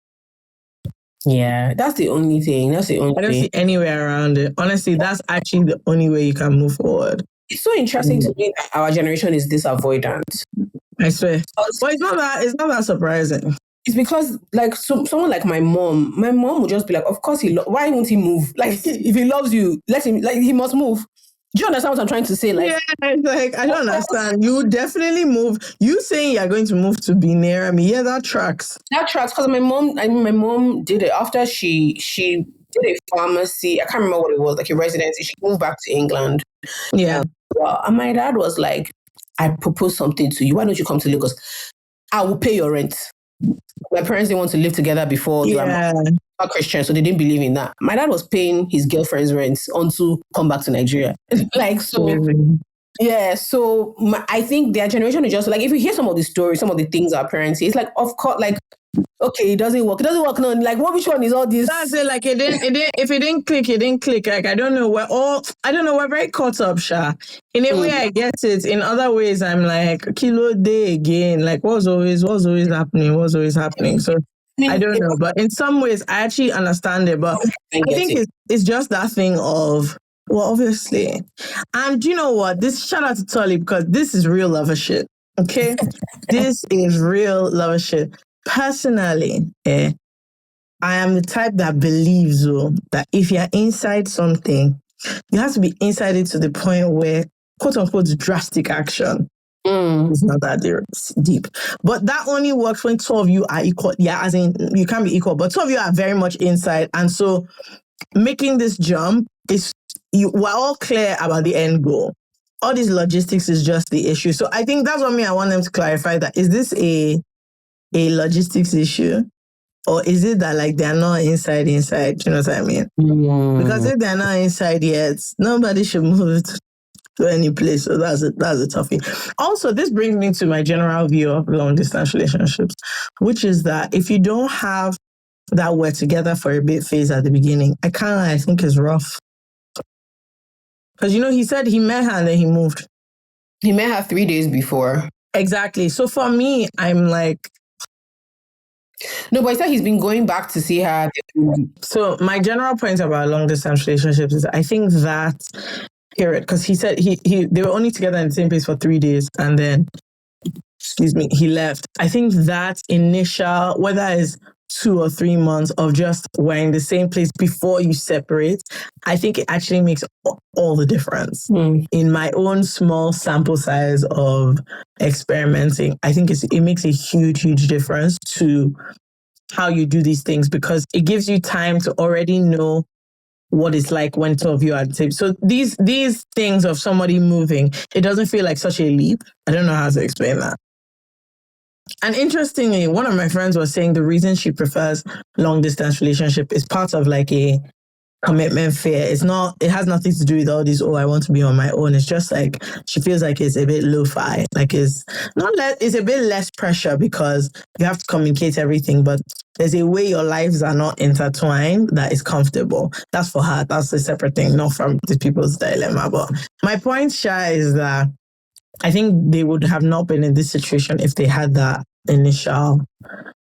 Yeah, that's the only thing. I don't see any way around it. Honestly, that's actually the only way you can move forward. It's so interesting to me that our generation is this avoidant. I swear. But it's not that surprising. It's because, like, someone like my mom would just be like, of course, why won't he move? Like, if he loves you, let him, like, he must move. Do you understand what I'm trying to say? Like, yeah, like, I don't understand. You would definitely move. You saying you're going to move to be near me. Yeah, that tracks. That tracks because my mom did it after she did a pharmacy. I can't remember what it was, like a residency. She moved back to England. Yeah. And my dad was like, I propose something to you. Why don't you come to Lagos? I will pay your rent. My parents didn't want to live together before. Yeah. They were Christian, so they didn't believe in that. My dad was paying his girlfriend's rent until come back to Nigeria. Like, so, yeah. So I think their generation is just like, if you hear some of the stories, some of the things our parents say, it's like, of course, like, okay, it doesn't work. It doesn't work. No, like, which one is all this? That's it. Like, if it didn't click, it didn't click. Like, I don't know. We're very caught up, Sha. In a way, I get it. In other ways, I'm like, kilo day again. Like, what's always happening? So I don't know. But in some ways, I actually understand it. But I think it's just that thing of, well, obviously. And you know what? Shout out to Tolly, because this is real lover shit. Okay? This is real lover shit. Personally, I am the type that believes that if you're inside something, you have to be inside it to the point where, quote unquote, drastic action. It's not that deep. But that only works when two of you are equal. Yeah, as in, you can't be equal, but two of you are very much inside. And so making this jump we're all clear about the end goal. All these logistics is just the issue. So I think that's what I want them to clarify that. Is this a logistics issue, or is it that like they're not inside? Do you know what I mean? Because if they're not inside yet, nobody should move to any place. So that's a toughie. Also, this brings me to my general view of long distance relationships, which is that if you don't have that we're together for a bit phase at the beginning, I think is rough. Because he said he met her and then he moved. He met her 3 days before. Exactly. So for me, I'm like, no, but he said he's been going back to see her. So my general point about long distance relationships is I think that period, because he said they were only together in the same place for 3 days, and then he left. I think that initial, whether it's 2 or 3 months of just we're in the same place before you separate, I think it actually makes all the difference. In my own small sample size of experimenting, I think it makes a huge difference to how you do these things, because it gives you time to already know what it's like when two of you are the same. So these things of somebody moving, it doesn't feel like such a leap. I don't know how to explain that. And interestingly, one of my friends was saying the reason she prefers long distance relationship is part of like a commitment fear. It has nothing to do with all this, I want to be on my own. It's just like she feels like it's a bit lo-fi. Like it's a bit less pressure because you have to communicate everything, but there's a way your lives are not intertwined that is comfortable. That's for her. That's a separate thing, not from the people's dilemma. But my point, Sha, is that I think they would have not been in this situation if they had that initial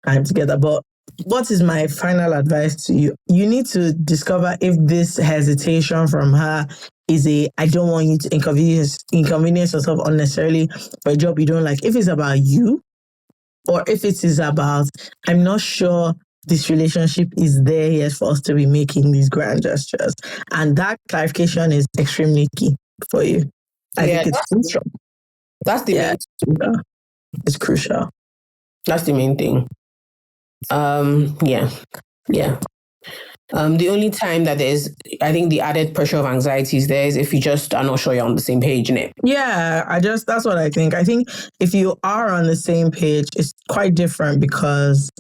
time together. But what is my final advice to you? You need to discover if this hesitation from her is I don't want you to inconvenience yourself unnecessarily for a job you don't like. If it's about you, or if it is about, I'm not sure this relationship is there yet for us to be making these grand gestures. And that clarification is extremely key for you. I think it's crucial. That's the main thing. It's crucial. That's the main thing. Yeah. The only time that there's, I think the added pressure of anxiety is there is if you just are not sure you're on the same page, innit? Yeah, that's what I think. I think if you are on the same page, it's quite different because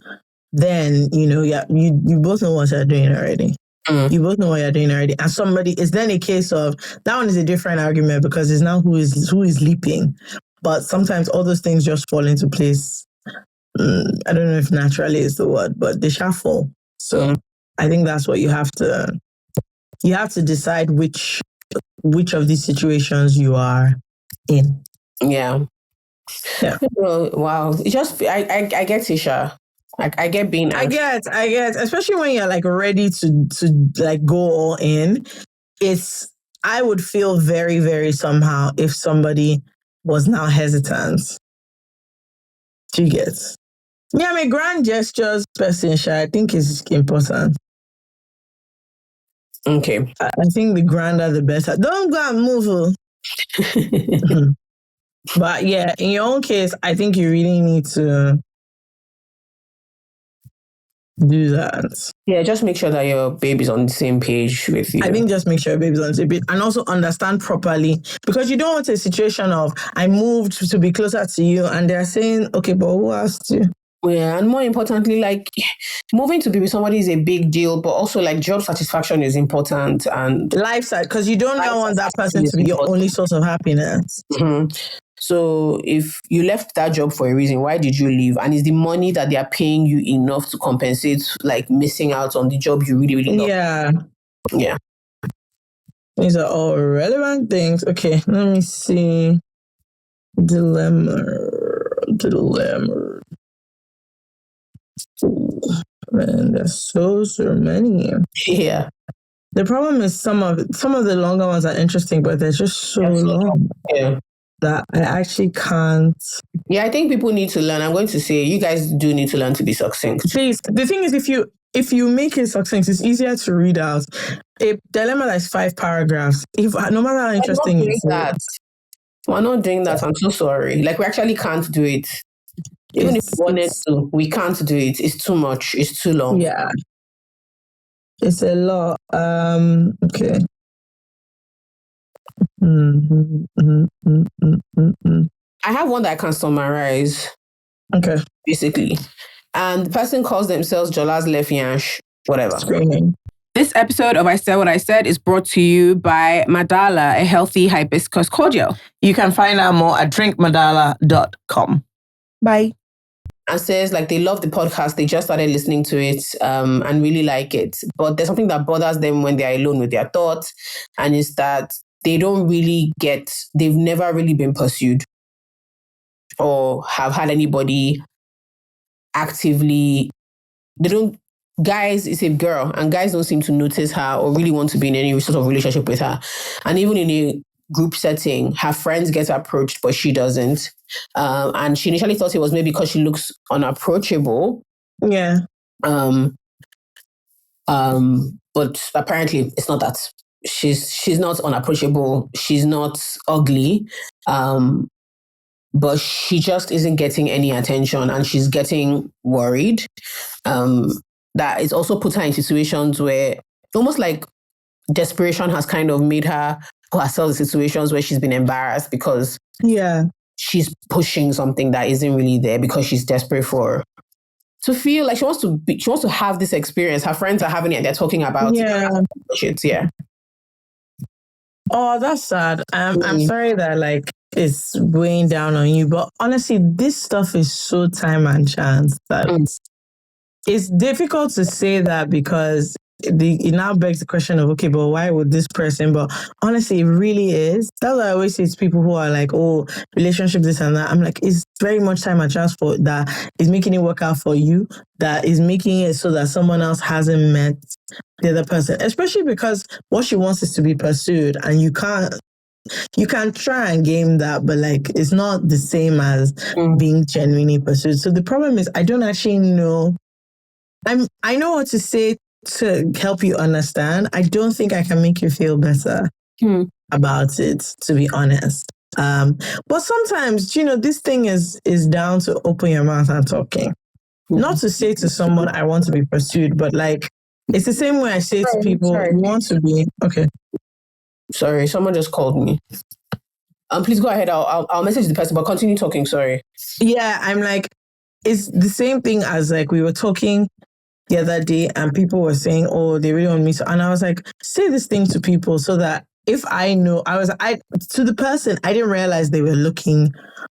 then, you both know what you're doing already. You both know what you're doing already. And somebody, it's then a case of, that one is a different argument because it's now who is leaping. But sometimes all those things just fall into place. I don't know if naturally is the word, but they shall fall. So I think that's what you have to decide which of these situations you are in. Yeah. Oh, wow. It just, I get Tisha. I get being anxious. I get, especially when you're like ready to like go all in. I would feel very, very somehow if somebody was now hesitant. Do you get? Yeah, my grand gestures person, I think is important. Okay. I think the grander the better. Don't go and move. But yeah, in your own case, I think you really need to do that. Yeah, just make sure that your baby's on the same page with you. I think just make sure your baby's on the same page and also understand properly, because you don't want a situation of I moved to be closer to you and they're saying, okay, but who asked you? Yeah, and more importantly, like moving to be with somebody is a big deal, but also like job satisfaction is important and lifestyle, because you don't want that person to be your only source of happiness. Mm-hmm. So if you left that job for a reason, why did you leave? And is the money that they are paying you enough to compensate like missing out on the job you really, really love? Yeah. These are all relevant things. Okay, let me see. Dilemma. Ooh, man, there's so many. Yeah. The problem is some of the longer ones are interesting, but they're just so long. Yeah. That I actually can't. Yeah, I think people need to learn. I'm going to say you guys do need to learn to be succinct. Please, the thing is, if you make it succinct, it's easier to read out. A dilemma that's 5 paragraphs. No matter how interesting it is. We're not doing that. I'm so sorry. Like we actually can't do it. Even if we wanted to, we can't do it. It's too much. It's too long. Yeah. It's a lot. Okay. I have one that I can summarize. Okay. Basically. And the person calls themselves Jola's Left Yansh, whatever. Screaming. This episode of I Said What I Said is brought to you by Madala, a healthy hibiscus cordial. You can find out more at drinkmadala.com. Bye. And says like they love the podcast, they just started listening to it and really like it. But there's something that bothers them when they're alone with their thoughts, and it's that they've never really been pursued or have had anybody actively, guys, it's a girl and guys don't seem to notice her or really want to be in any sort of relationship with her. And even in a group setting, her friends get approached, but she doesn't. And she initially thought it was maybe because she looks unapproachable. Yeah. But apparently it's not that. She's not unapproachable. She's not ugly. But she just isn't getting any attention, and she's getting worried. That it's also put her in situations where almost like desperation has kind of made her put herself in situations where she's been embarrassed because she's pushing something that isn't really there because she's desperate to feel like she wants to have this experience. Her friends are having it and they're talking about it. Yeah. Oh, that's sad. I'm sorry that like it's weighing down on you, but honestly, this stuff is so time and chance that it's difficult to say that because it now begs the question of, okay, but why would this person? But honestly, it really is. That's what I always say to people who are like, oh, relationship, this and that. I'm like, it's very much time and chance for that is making it work out for you, that is making it so that someone else hasn't met the other person, especially because what she wants is to be pursued, and you can try and game that, but like it's not the same as being genuinely pursued. So the problem is I don't actually know. I know what to say to help you understand. I don't think I can make you feel better about it, to be honest. But sometimes, this thing is down to open your mouth and talking. Not to say to someone, I want to be pursued, but like, it's the same way I say to people, you want to be, okay. Sorry, someone just called me. Please go ahead. I'll message the person, but continue talking. Sorry. Yeah, I'm like, it's the same thing as like we were talking the other day and people were saying, oh, they really want me to, and I was like, say this thing to people so that if I know, to the person, I didn't realize they were looking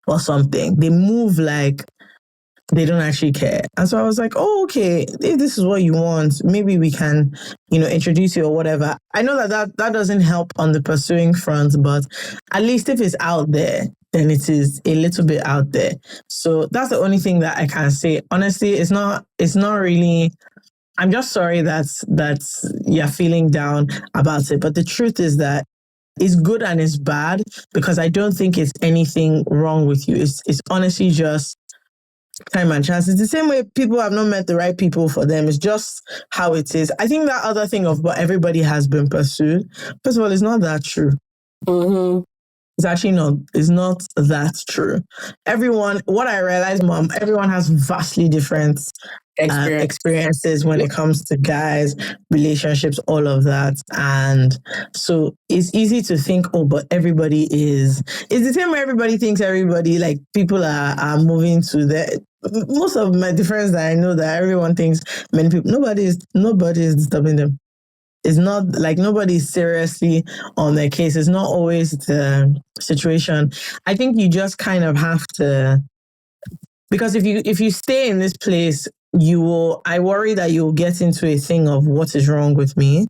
for something. They move like they don't actually care. And so I was like, oh, okay, if this is what you want, maybe we can, introduce you or whatever. I know that doesn't help on the pursuing front, but at least if it's out there, then it is a little bit out there. So that's the only thing that I can say. Honestly, it's not really, I'm just sorry that you're feeling down about it. But the truth is that it's good and it's bad, because I don't think it's anything wrong with you. It's honestly just time and chance. It's the same way people have not met the right people for them. It's just how it is. I think that other thing of what everybody has been pursued, first of all, it's not that true. It's actually not. It's not that true. Everyone, what I realized, Mom, everyone has vastly different experiences when it comes to guys, relationships, all of that. And so it's easy to think, oh, but everybody is. It's the same way everybody thinks everybody, like people are moving to the. Most of my friends that I know that everyone thinks many people, nobody is disturbing them. It's not like nobody's seriously on their case. It's not always the situation. I think you just kind of have to, because if you stay in this place, I worry that you'll get into a thing of what is wrong with me.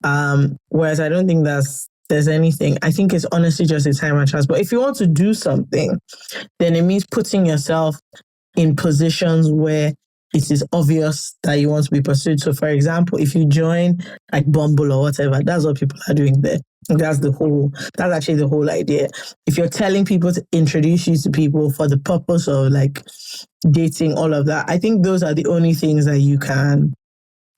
Whereas I don't think there's anything. I think it's honestly just a time and chance. But if you want to do something, then it means putting yourself in positions where it is obvious that you want to be pursued. So, for example, if you join like Bumble or whatever, that's what people are doing there. That's actually the whole idea. If you're telling people to introduce you to people for the purpose of like dating, all of that, I think those are the only things that you can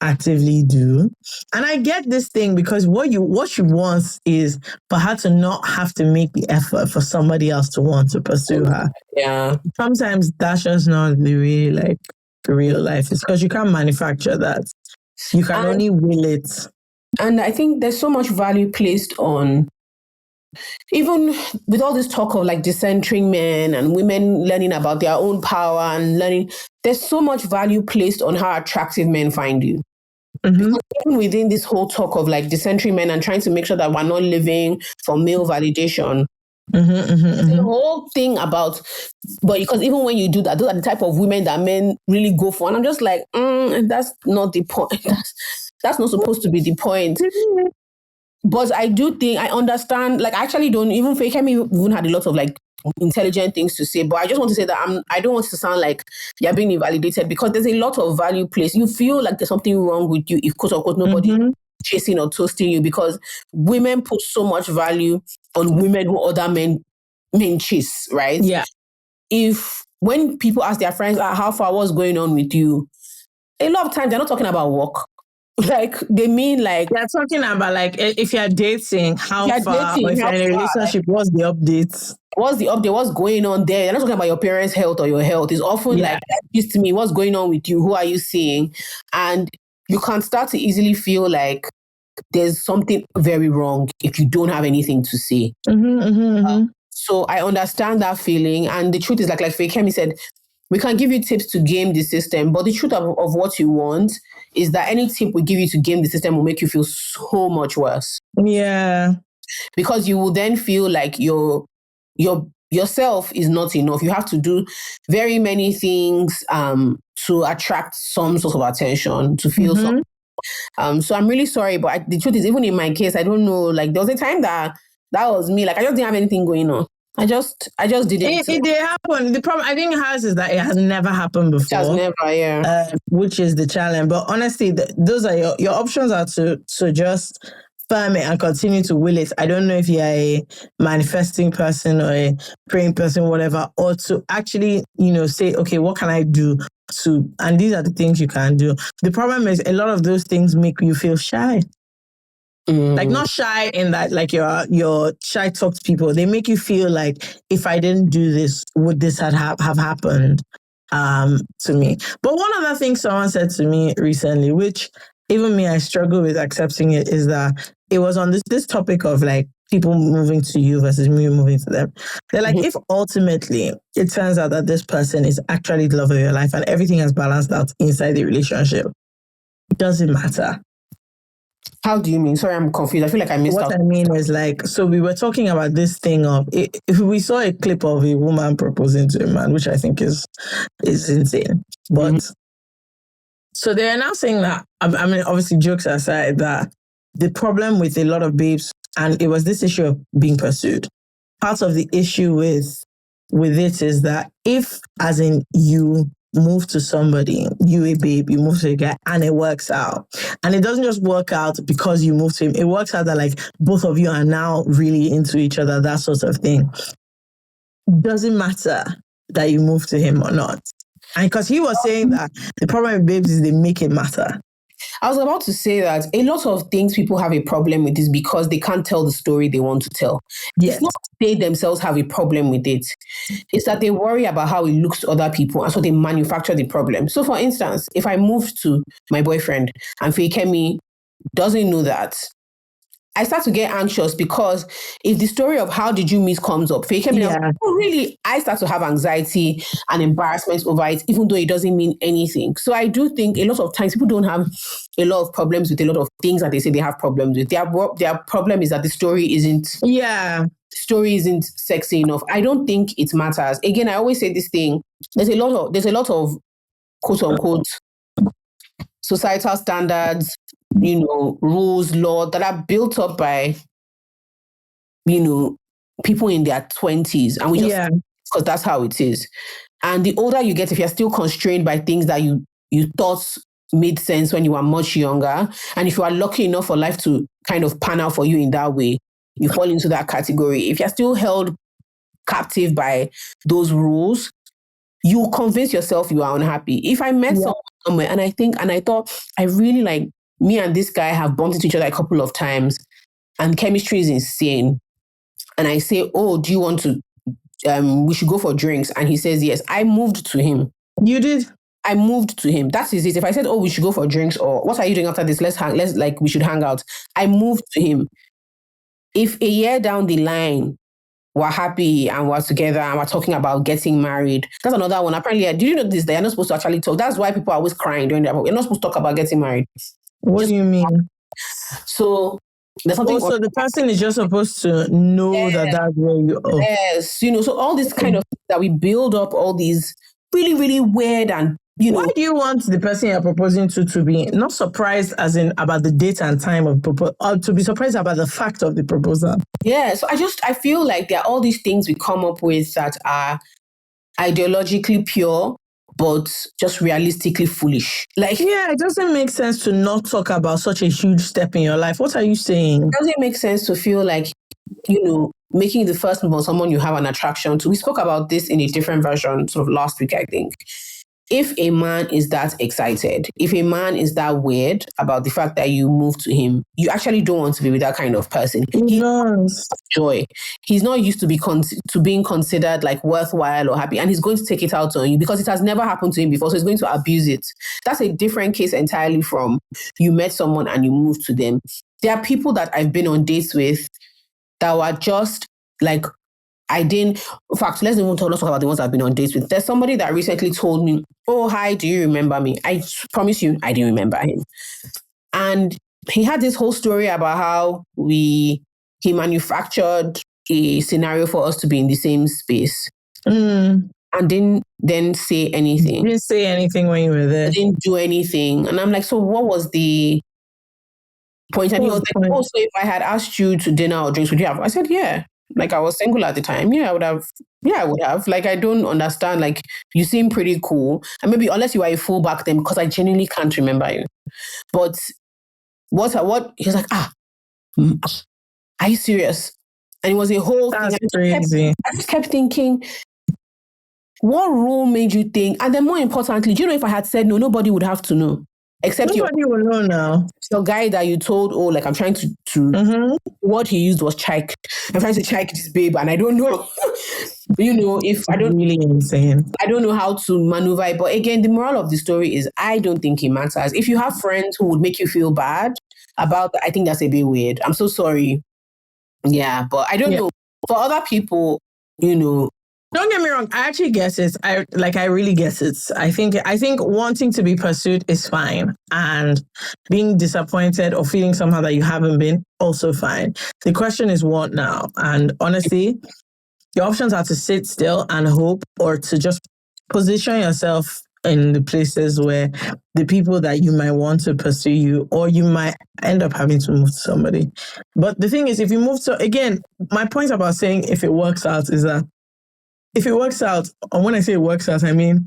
actively do. And I get this thing because what she wants is for her to not have to make the effort for somebody else to want to pursue her. Yeah. Sometimes that's just not the way like real life is, because you can't manufacture that. You can only will it. And I think there's so much value placed on, even with all this talk of like decentering men and women learning about their own power and learning, there's so much value placed on how attractive men find you. Because even within this whole talk of like decentering men and trying to make sure that we're not living for male validation, the whole thing about, but because even when you do that, those are the type of women that men really go for. And I'm just like, that's not the point. That's not supposed to be the point. But I do think, I understand, like I actually don't, even Fakemi even had a lot of like intelligent things to say, but I just want to say that I don't want to sound like you're being invalidated, because there's a lot of value placed. You feel like there's something wrong with you if quote unquote nobody chasing or toasting you, because women put so much value on women who other men chase, right? Yeah. If when people ask their friends, how far, what's going on with you? A lot of times they're not talking about work. Like they mean like They're talking about like if you're dating, how you're far, or dating, if how you're in a far, relationship, what's the updates? what's the update, what's going on there. They're not talking about your parents' health or your health. It's often Yeah. like, this to me, what's going on with you? Who are you seeing? And you can start to easily feel like there's something very wrong if you don't have anything to say. So I understand that feeling. And the truth is, like Fekemi said, we can give you tips to game the system, but the truth of what you want is that any tip we give you to game the system will make you feel so much worse. Yeah. Because you will then feel like yourself is not enough. You have to do very many things to attract some sort of attention, to feel something. So I'm really sorry, but the truth is, even in my case, I don't know. Like there was a time that was me. Like I just didn't have anything going on. I just didn't. It did happen. The problem I think it has is that it has never happened before. It has never, yeah. Which is the challenge. But honestly, those are your options are to just firm it and continue to will it. I don't know if you're a manifesting person or a praying person, whatever, or to actually, say, okay, what can I do and these are the things you can do. The problem is a lot of those things make you feel shy. Like not shy in that like you're shy talk to people. They make you feel like if I didn't do this, would this have happened to me? But one other thing someone said to me recently, which even me, I struggle with accepting it, is that it was on this topic of like people moving to you versus me moving to them. They're like, if ultimately it turns out that this person is actually the love of your life and everything has balanced out inside the relationship, it doesn't matter. How do you mean? Sorry, I'm confused. I feel like I missed out. What I mean is like, so we were talking about this thing of, if we saw a clip of a woman proposing to a man, which I think is insane. But so they're now saying that, I mean, obviously jokes aside, that the problem with a lot of babes, and it was this issue of being pursued. Part of the issue with it is that if, as in you move to somebody, you a babe, you move to a guy, and it works out. And it doesn't just work out because you move to him. It works out that like both of you are now really into each other, that sort of thing. Doesn't matter that you move to him or not. And because he was saying that the problem with babes is they make it matter. I was about to say that a lot of things people have a problem with is because they can't tell the story they want to tell. Yes. It's not they themselves have a problem with it. It's that they worry about how it looks to other people, and so they manufacture the problem. So for instance, if I moved to my boyfriend and Fekemi doesn't know that, I start to get anxious because if the story of how did you meet comes up, really, I start to have anxiety and embarrassment over it, even though it doesn't mean anything. So I do think a lot of times people don't have a lot of problems with a lot of things that they say they have problems with. Their problem is that the story isn't sexy enough. I don't think it matters. Again, I always say this thing. There's a lot of quote unquote societal standards, rules, law that are built up by, people in their 20s. And we just, because that's how it is. And the older you get, if you're still constrained by things that you thought made sense when you were much younger, and if you are lucky enough for life to kind of pan out for you in that way, you fall into that category. If you're still held captive by those rules, you convince yourself you are unhappy. If I met someone somewhere and I thought I really like, me and this guy have bumped into each other a couple of times and chemistry is insane. And I say, oh, do you want to, we should go for drinks. And he says, yes. I moved to him. You did? I moved to him. That is it. If I said, oh, we should go for drinks, or what are you doing after this? We should hang out. I moved to him. If a year down the line, we're happy and we're together and we're talking about getting married, that's another one. Apparently, did you know this? They are not supposed to actually talk. That's why people are always crying during that. We're not supposed to talk about getting married. What do you mean? So there's something. Also, the person is just supposed to know that that's where you are. Yes, so all this kind of that we build up, all these really, really weird and Why do you want the person you're proposing to be not surprised as in about the date and time of proposal, or to be surprised about the fact of the proposal? Yeah, so I feel like there are all these things we come up with that are ideologically pure, but just realistically foolish. It doesn't make sense to not talk about such a huge step in your life. What are you saying? It doesn't make sense to feel like, making the first move on someone you have an attraction to. We spoke about this in a different version sort of last week, I think. If a man is that excited, if a man is that weird about the fact that you move to him, you actually don't want to be with that kind of person. He does. Joy. He's not used to being considered like worthwhile or happy, and he's going to take it out on you because it has never happened to him before. So he's going to abuse it. That's a different case entirely from you met someone and you moved to them. There are people that I've been on dates with that were just like, in fact, let's talk about the ones I've been on dates with. There's somebody that recently told me, "Oh, hi, do you remember me?" I promise you, I didn't remember him. And he had this whole story about how he manufactured a scenario for us to be in the same space. And didn't say anything. Didn't say anything when you were there. Didn't do anything. And I'm like, so what was the point? And he was like, oh, so if I had asked you to dinner or drinks, would you have? I said, yeah. Like I was single at the time. Yeah, I would have. Yeah, I would have. Like, I don't understand. Like, you seem pretty cool. And maybe unless you were a fool back then, because I genuinely can't remember you. But what? He was like, are you serious? And it was a whole That's thing. crazy. I just kept thinking, what role made you think? And then more importantly, do you know if I had said no, nobody would have to know. Except nobody will know now. The guy that you told, oh, like I'm trying to what he used was chike. I'm trying to chike this babe, and I don't know. If I don't really insane. I don't know how to maneuver it. But again, the moral of the story is I don't think it matters. If you have friends who would make you feel bad about that, I think that's a bit weird. I'm so sorry. Yeah, but I don't know. For other people, don't get me wrong. I actually guess it. I really guess it. I think wanting to be pursued is fine, and being disappointed or feeling somehow that you haven't been also fine. The question is what now? And honestly, your options are to sit still and hope, or to just position yourself in the places where the people that you might want to pursue you, or you might end up having to move to somebody. But the thing is, if you move to, again, my point about saying if it works out is that if it works out, and when I say it works out, I mean,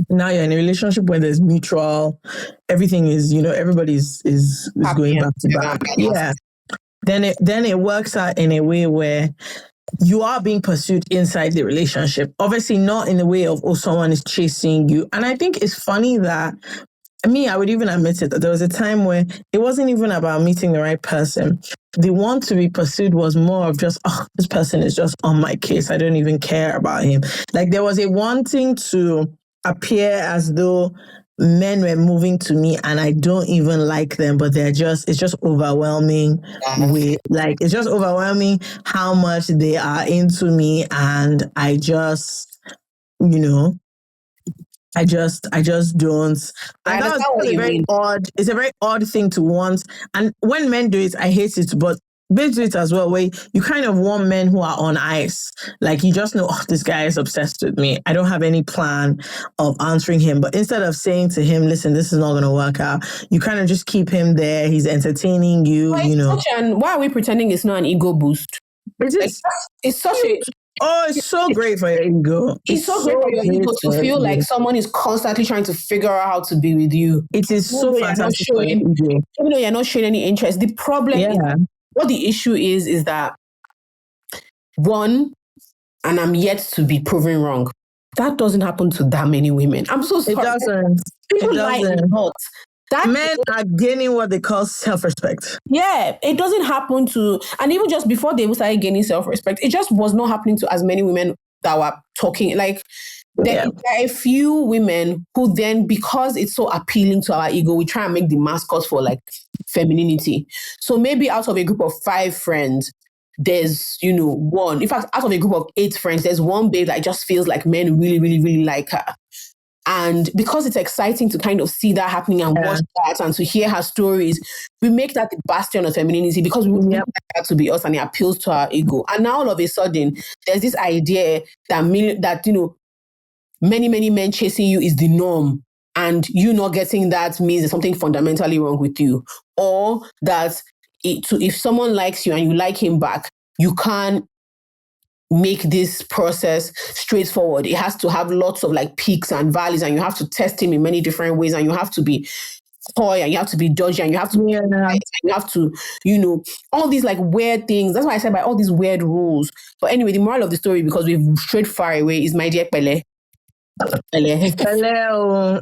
now you're in a relationship where there's mutual, everything is, everybody is going back to back. Yeah. Then it works out in a way where you are being pursued inside the relationship. Obviously not in the way of, someone is chasing you. And I think it's funny that, I would even admit it, that there was a time where it wasn't even about meeting the right person. The want to be pursued was more of just, this person is just on my case. I don't even care about him. Like there was a wanting to appear as though men were moving to me and I don't even like them, but it's just overwhelming. It's just overwhelming how much they are into me. And I just, I just don't. And that's a very odd. It's a very odd thing to want. And when men do it, I hate it. But they do it as well, where you kind of want men who are on ice. Like you just know, this guy is obsessed with me. I don't have any plan of answering him. But instead of saying to him, listen, this is not going to work out, you kind of just keep him there. He's entertaining you. Why are we pretending it's not an ego boost? It's such a. Oh, it's so great for your ego. It's so great for your ego to feel like someone is constantly trying to figure out how to be with you. It is so fantastic for your ego. Even though you're not showing any interest. The problem is, what the issue is that, one, and I'm yet to be proven wrong, that doesn't happen to that many women. I'm so sorry. It doesn't. People lie a lot. Men are gaining what they call self-respect. Yeah, it doesn't happen to, and even just before they started gaining self-respect, it just was not happening to as many women that were talking. Like, there are a few women who then, because it's so appealing to our ego, we try and make the mascot for like femininity. So maybe out of a group of 5 friends, there's, one. In fact, out of a group of 8 friends, there's one babe that just feels like men really, really, really like her. And because it's exciting to kind of see that happening and watch that and to hear her stories, we make that the bastion of femininity because we want that to be us and it appeals to our ego. And now all of a sudden, there's this idea that many, many men chasing you is the norm. And you not getting that means there's something fundamentally wrong with you. Or that if someone likes you and you like him back, you can't make this process straightforward. It has to have lots of like peaks and valleys, and you have to test him in many different ways, and you have to be coy and you have to be dodgy and you have to be Yeah. and you have to, all these like weird things. That's why I said by all these weird rules. But anyway, the moral of the story, because we've strayed far away, is my dear Pele. Hello.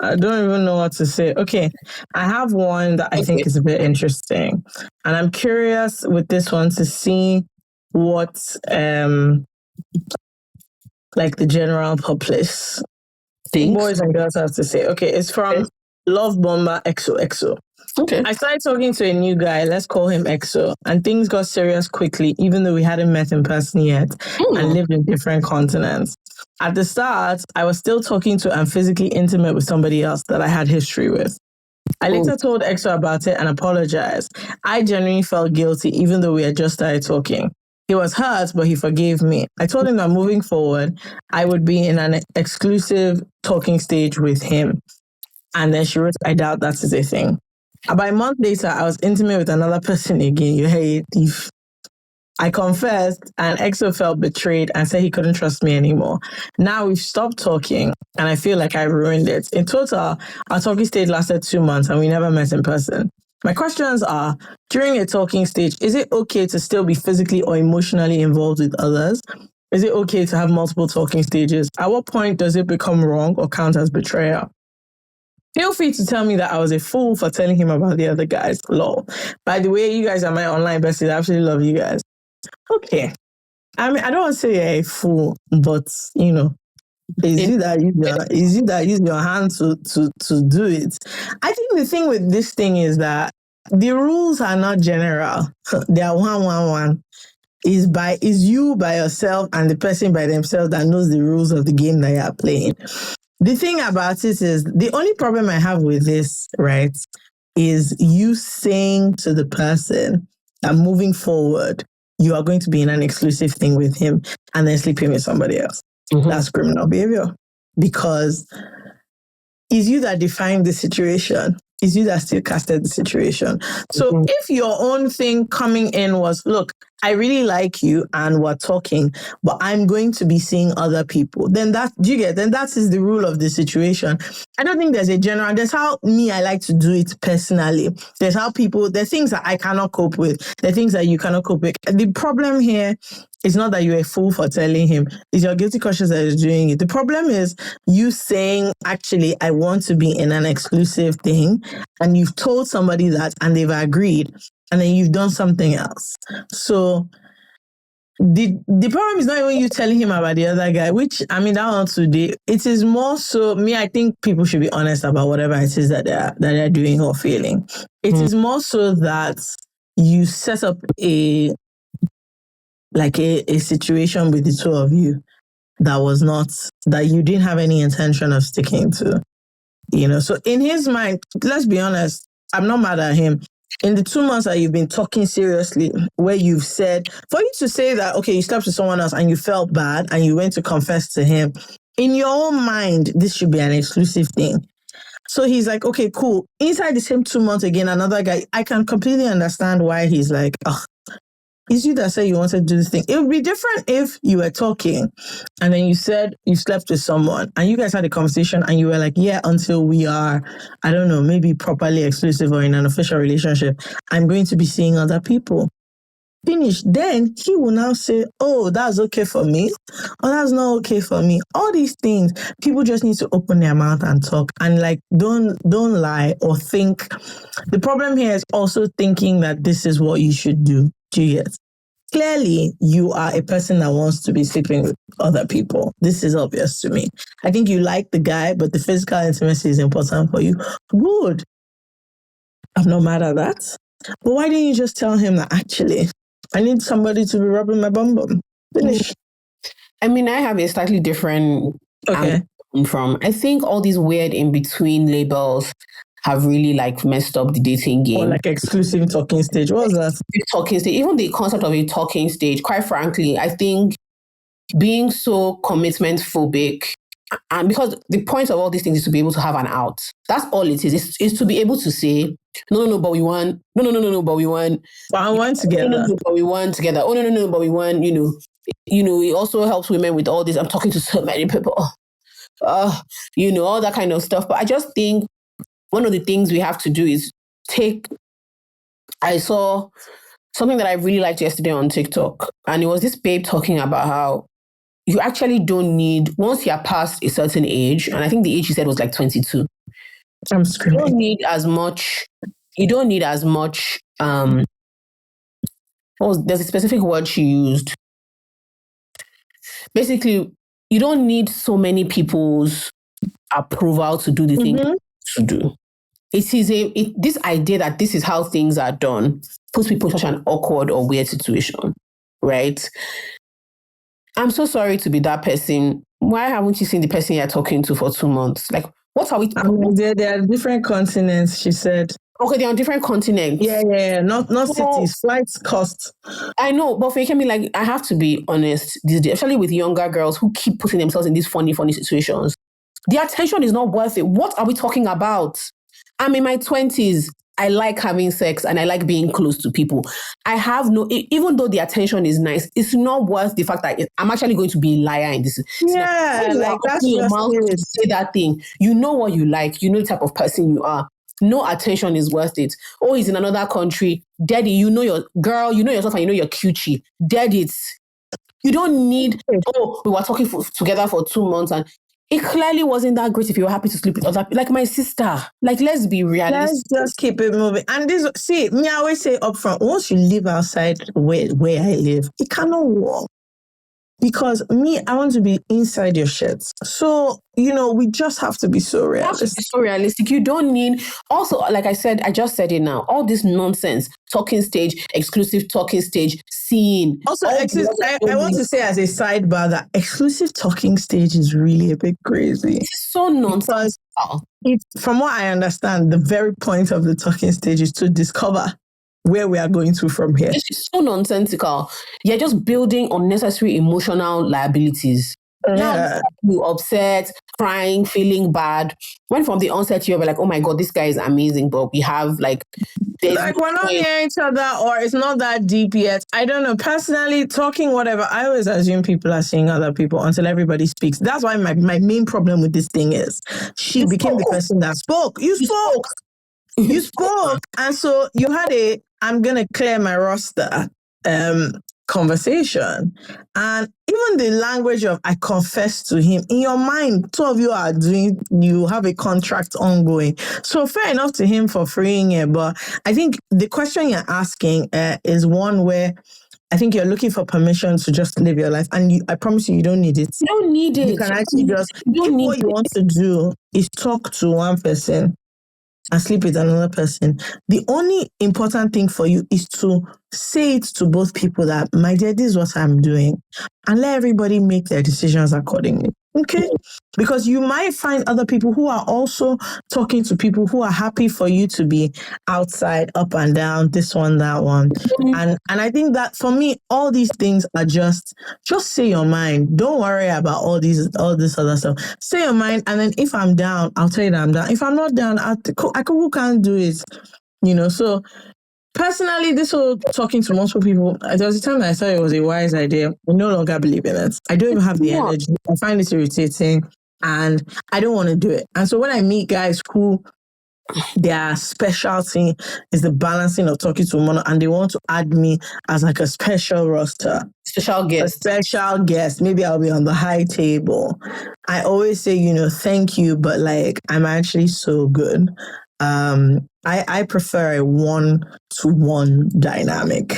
I don't even know what to say. Okay. I have one that I think is a bit interesting. And I'm curious with this one to see what like the general populace, boys and girls, have to say. Okay, it's from Love Bomber XOXO. Okay. I started talking to a new guy, let's call him EXO, and things got serious quickly, even though we hadn't met in person yet and lived in different continents. At the start, I was still talking to and physically intimate with somebody else that I had history with. I later told EXO about it and apologized. I genuinely felt guilty, even though we had just started talking. He was hurt, but he forgave me. I told him that moving forward, I would be in an exclusive talking stage with him. And then she wrote, I doubt that is a thing. About a month later, I was intimate with another person again. You hate thief. I confessed, and EXO felt betrayed and said he couldn't trust me anymore. Now we've stopped talking, and I feel like I ruined it. In total, our talking stage lasted 2 months, and we never met in person. My questions are, during a talking stage, is it okay to still be physically or emotionally involved with others? Is it okay to have multiple talking stages? At what point does it become wrong or count as betrayal? Feel free to tell me that I was a fool for telling him about the other guys. Lol. By the way, you guys are my online besties. I absolutely love you guys. Okay. I mean, I don't want to say you're a fool, but it's you that use your hand to do it. I think the thing with this thing is that the rules are not general. They are one. Is you by yourself and the person by themselves that knows the rules of the game that you are playing. The thing about it is, the only problem I have with this, right, is you saying to the person that moving forward, you are going to be in an exclusive thing with him and then sleeping with somebody else. That's criminal behavior. Because it's you that defined the situation. It's you that still casted the situation. So if your own thing coming in was, look, I really like you and we're talking, but I'm going to be seeing other people, then that is the rule of the situation. I don't think there's a general, there's how I like to do it personally. There's things that I cannot cope with. There are things that you cannot cope with. The problem here is not that you're a fool for telling him. It's your guilty conscience that is doing it. The problem is you saying, actually, I want to be in an exclusive thing, and you've told somebody that and they've agreed, and then you've done something else. So the problem is not even you telling him about the other guy, which, I mean, that one today, it is more so, I think people should be honest about whatever it is that they're doing or feeling. It is more so that you set up a situation with the two of you that you didn't have any intention of sticking to. So in his mind, let's be honest, I'm not mad at him. In the 2 months that you've been talking seriously, where you've said, for you to say that, okay, you slept with someone else and you felt bad and you went to confess to him, in your own mind, this should be an exclusive thing. So he's like, okay, cool. Inside the same 2 months again, another guy, I can completely understand why he's like, it's you that said you wanted to do this thing. It would be different if you were talking and then you said you slept with someone and you guys had a conversation and you were like, yeah, until we are, I don't know, maybe properly exclusive or in an official relationship, I'm going to be seeing other people. Finish. Then he will now say, oh, that's okay for me. Oh, that's not okay for me. All these things, people just need to open their mouth and talk and don't lie or think. The problem here is also thinking that this is what you should do. Do you get? Clearly, you are a person that wants to be sleeping with other people. This is obvious to me. I think you like the guy, but the physical intimacy is important for you. Good. I'm not mad at that. But why didn't you just tell him that actually, I need somebody to be rubbing my bum bum? Finish. I mean, I have a slightly different from. I think all these weird in-between labels have really messed up the dating game. Or exclusive talking stage. What was that? Talking stage. Even the concept of a talking stage, quite frankly, I think being so commitment phobic, and because the point of all these things is to be able to have an out. That's all it is. It's to be able to say, no, but we want. No, but we want. But I want together. No, but we want together. Oh, no, but we want, it also helps women with all this. I'm talking to so many people. All that kind of stuff. But I just think one of the things we have to do is I saw something that I really liked yesterday on TikTok, and it was this babe talking about how you actually don't need, once you're past a certain age, and I think the age she said was like 22, I'm you screaming. don't need as much, there's a specific word she used. Basically, you don't need so many people's approval to do the thing to do. It is this idea that this is how things are done puts people in such an awkward or weird situation, right? I'm so sorry to be that person. Why haven't you seen the person you're talking to for 2 months? Like, what are we? There are different continents, she said. Okay, they're on different continents. Yeah. Not cities. Flights cost. I know, but for me, like, I have to be honest these days, especially with younger girls who keep putting themselves in these funny situations. The attention is not worth it. What are we talking about? I'm in my 20s. I like having sex and I like being close to people. I have even though the attention is nice, it's not worth the fact that I'm actually going to be a liar in this. Yeah, like that's your mouth to say that thing. You know what you like. You know the type of person you are. No attention is worth it. Oh, he's in another country. Daddy, you know your girl, you know yourself and you know your cutie. Dead it. You don't need, we were talking together for 2 months and it clearly wasn't that great if you were happy to sleep with other people. Like my sister. Like, let's be realistic. Let's just keep it moving. And this, see, me, I always say up front, once you live outside where I live, it cannot work. Because me, I want to be inside your shit. So, we just have to be so realistic. You don't need, also, like I said, I just said it now, all this nonsense, talking stage, exclusive talking stage, scene. Also, I want to say as a sidebar that exclusive talking stage is really a bit crazy. It's so nonsense. From what I understand, the very point of the talking stage is to discover where we are going to from here. It's so nonsensical. You're just building unnecessary emotional liabilities. Now you upset, crying, feeling bad. When from the onset you were like, oh my God, this guy is amazing, but we have like we're not near each other or it's not that deep yet. I don't know. Personally, talking whatever, I always assume people are seeing other people until everybody speaks. That's why my main problem with this thing is she became the person that spoke. You spoke. And so you had I'm going to clear my roster conversation. And even the language of I confess to him, in your mind, two of you you have a contract ongoing. So fair enough to him for freeing it. But I think the question you're asking is one where I think you're looking for permission to just live your life. And I promise you don't need it. You don't need it. You can actually what you want to do is talk to one person and sleep with another person. The only important thing for you is to say it to both people that, my dear, this is what I'm doing. And let everybody make their decisions accordingly. Okay? Because you might find other people who are also talking to people who are happy for you to be outside, up and down, this one, that one. And I think that for me, all these things are just say your mind. Don't worry about all this other stuff. Say your mind, and then if I'm down, I'll tell you that I'm down. If I'm not down, I can't do it. So personally, this whole talking to multiple people, there was a time that I thought it was a wise idea. I no longer believe in it. I don't even have the energy. I find it irritating and I don't want to do it. And so when I meet guys who their specialty is the balancing of talking to women and they want to add me as like a special roster. Special guest. Maybe I'll be on the high table. I always say, thank you, but like I'm actually so good. I prefer a 1-to-1 dynamic,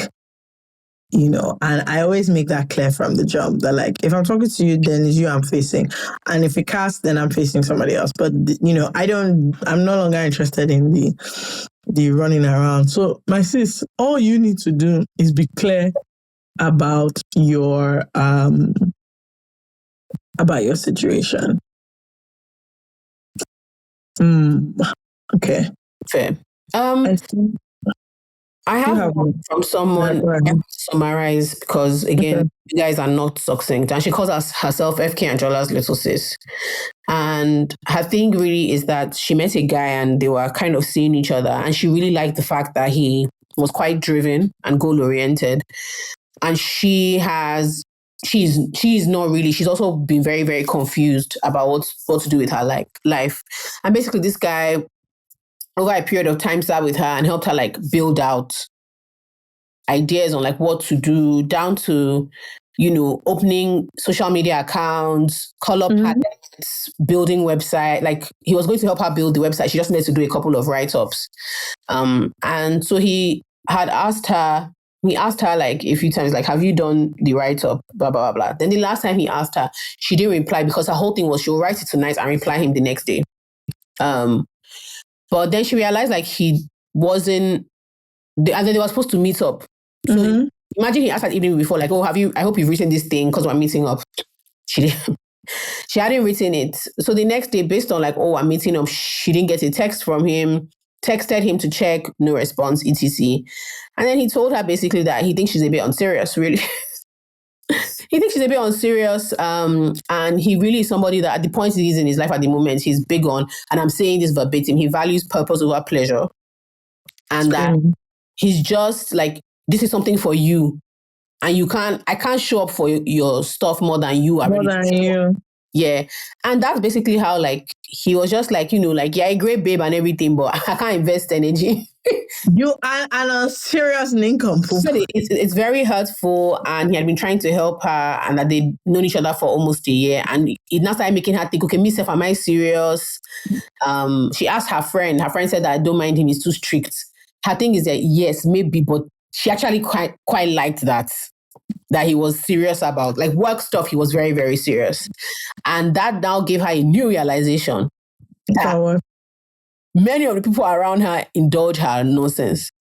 and I always make that clear from the jump that like, if I'm talking to you, then it's you I'm facing. And if it casts, then I'm facing somebody else. But, I'm no longer interested in the running around. So my sis, all you need to do is be clear about your situation. Okay. Fair. I have one from someone. I have to summarize because again, you guys are not succinct, and she calls herself FK Anjola's little sis. And her thing really is that she met a guy and they were kind of seeing each other, and she really liked the fact that he was quite driven and goal oriented. And she's not really. She's also been very, very confused about what to do with her life. And basically, this guy over a period of time sat with her and helped her like build out ideas on like what to do, down to, opening social media accounts, color palettes, building website. Like he was going to help her build the website. She just needed to do a couple of write-ups. And so he asked her like a few times, like, have you done the write-up? Blah, blah, blah, blah. Then the last time he asked her, she didn't reply because her whole thing was she'll write it tonight and reply him the next day. But then she realized like he wasn't, and then they were supposed to meet up. So imagine he asked that evening before, like, oh, I hope you've written this thing because we're meeting up. She didn't. She hadn't written it. So the next day, based on like, oh, I'm meeting up, she didn't get a text from him, texted him to check, no response, etc. And then he told her basically that he thinks she's a bit unserious, really. He thinks she's a bit unserious. And he really is somebody that at the point he is in his life at the moment, he's big on, and I'm saying this verbatim, he values purpose over pleasure. And that he's just like, this is something for you. And I can't show up for your stuff more than you are. More than you. Yeah. And that's basically how like, he was just like, like, yeah, a great babe and everything, but I can't invest energy. You are a serious nincompoop. So it's very hurtful, and he had been trying to help her, and that they'd known each other for almost a year. And it now started making her think, okay, myself, am I serious? She asked her friend. Her friend said that I don't mind him, he's too strict. Her thing is that, yes, maybe, but she actually quite liked that he was serious about. Like work stuff, he was very, very serious. And that now gave her a new realization that many of the people around her indulge her nonsense.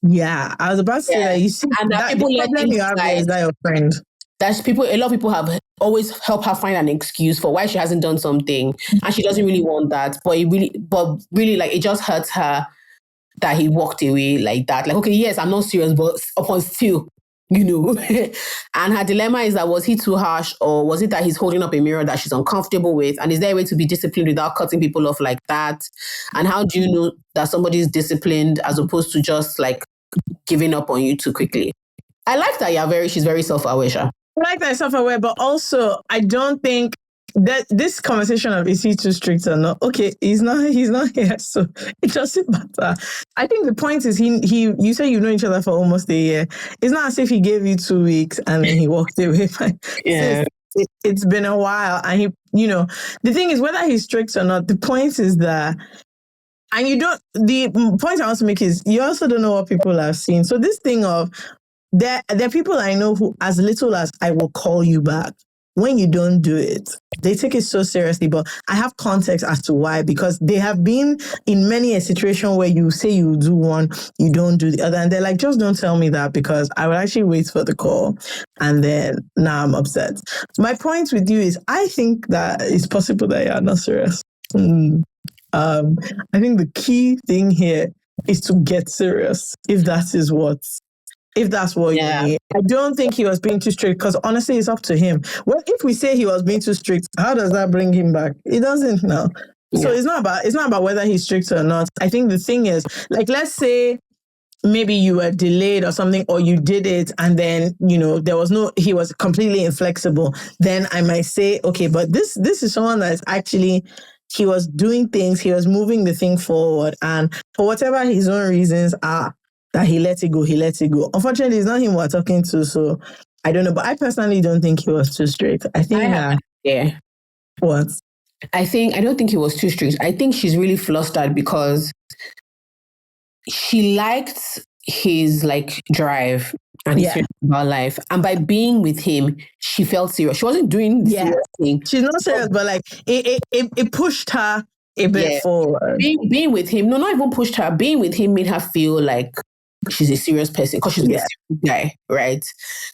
Yeah, I was about to say that. You see, and that people let you have is that your friend. That's a lot of people have always helped her find an excuse for why she hasn't done something, and she doesn't really want that. But really, like, it just hurts her that he walked away like that. Like, okay, yes, I'm not serious, but upon still, And her dilemma is that, was he too harsh, or was it that he's holding up a mirror that she's uncomfortable with? And is there a way to be disciplined without cutting people off like that? And how do you know that somebody is disciplined as opposed to just like giving up on you too quickly? I like that she's very self-aware. I like that self-aware, but also I don't think that this conversation of is he too strict or not? Okay, he's not here, so it doesn't matter. I think the point is you say you've known each other for almost a year. It's not as if he gave you 2 weeks and then he walked away. Yeah. So it's been a while, and the thing is, whether he's strict or not, the point is that, and the point I want to make is, you also don't know what people have seen. So this thing of, there are people I know who, as little as I will call you back, when you don't do it, they take it so seriously. But I have context as to why, because they have been in many a situation where you say you do one, you don't do the other. And they're like, just don't tell me that, because I will actually wait for the call. And then now I'm upset. My point with you is, I think that it's possible that you're not serious. I think the key thing here is to get serious, if that's what you need. I don't think he was being too strict, because honestly, it's up to him. Well, if we say he was being too strict, how does that bring him back? It doesn't now. Yeah. So it's not about whether he's strict or not. I think the thing is, like, let's say maybe you were delayed or something, or you did it and then, he was completely inflexible. Then I might say, okay, but this is someone that's actually, he was doing things, he was moving the thing forward, and for whatever his own reasons are, that he let it go. Unfortunately, it's not him we're talking to, so I don't know. But I personally don't think he was too strict. I think What? I don't think he was too strict. I think she's really flustered because she liked his like drive and his serious about life. And by being with him, she felt serious. She wasn't doing the serious thing. She's not serious, but like it pushed her a bit forward. Being with him, no, not even pushed her. Being with him made her feel like she's a serious person, because she's a serious guy, right?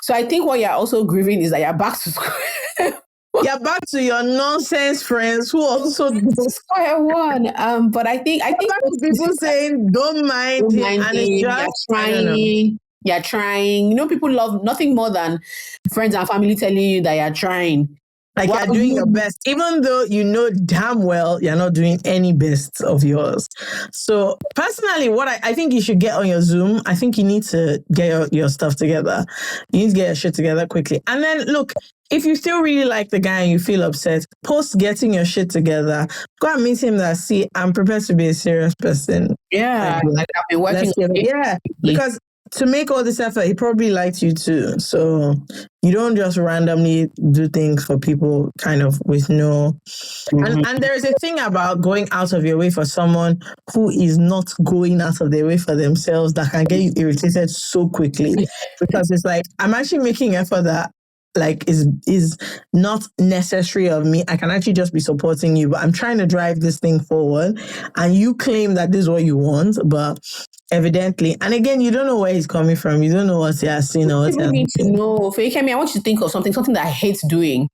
So I think what you're also grieving is that you're back to square. You're back to your nonsense friends who also square one. But I think people saying don't mind him, and it's just you're trying. People love nothing more than friends and family telling you that you're trying. Like Well, you're doing your best, even though you know damn well you're not doing any best of yours. So personally, what I think you should get on your Zoom, I think you need to get your stuff together. You need to get your shit together quickly. And then look, if you still really like the guy and you feel upset, post getting your shit together, go and meet him that, see, I'm prepared to be a serious person. yeah, like I've been working. Because to make all this effort, he probably liked you too. So you don't just randomly do things for people kind of with no. And there is a thing about going out of your way for someone who is not going out of their way for themselves that can get you irritated so quickly. Because it's like, I'm actually making effort that like is not necessary of me. I can actually just be supporting you, but I'm trying to drive this thing forward. And you claim that this is what you want, but evidently, and again, you don't know where he's coming from. You don't know what he has seen or what he has need to seen. know. Fekemi, I want you to think of something that I hate doing.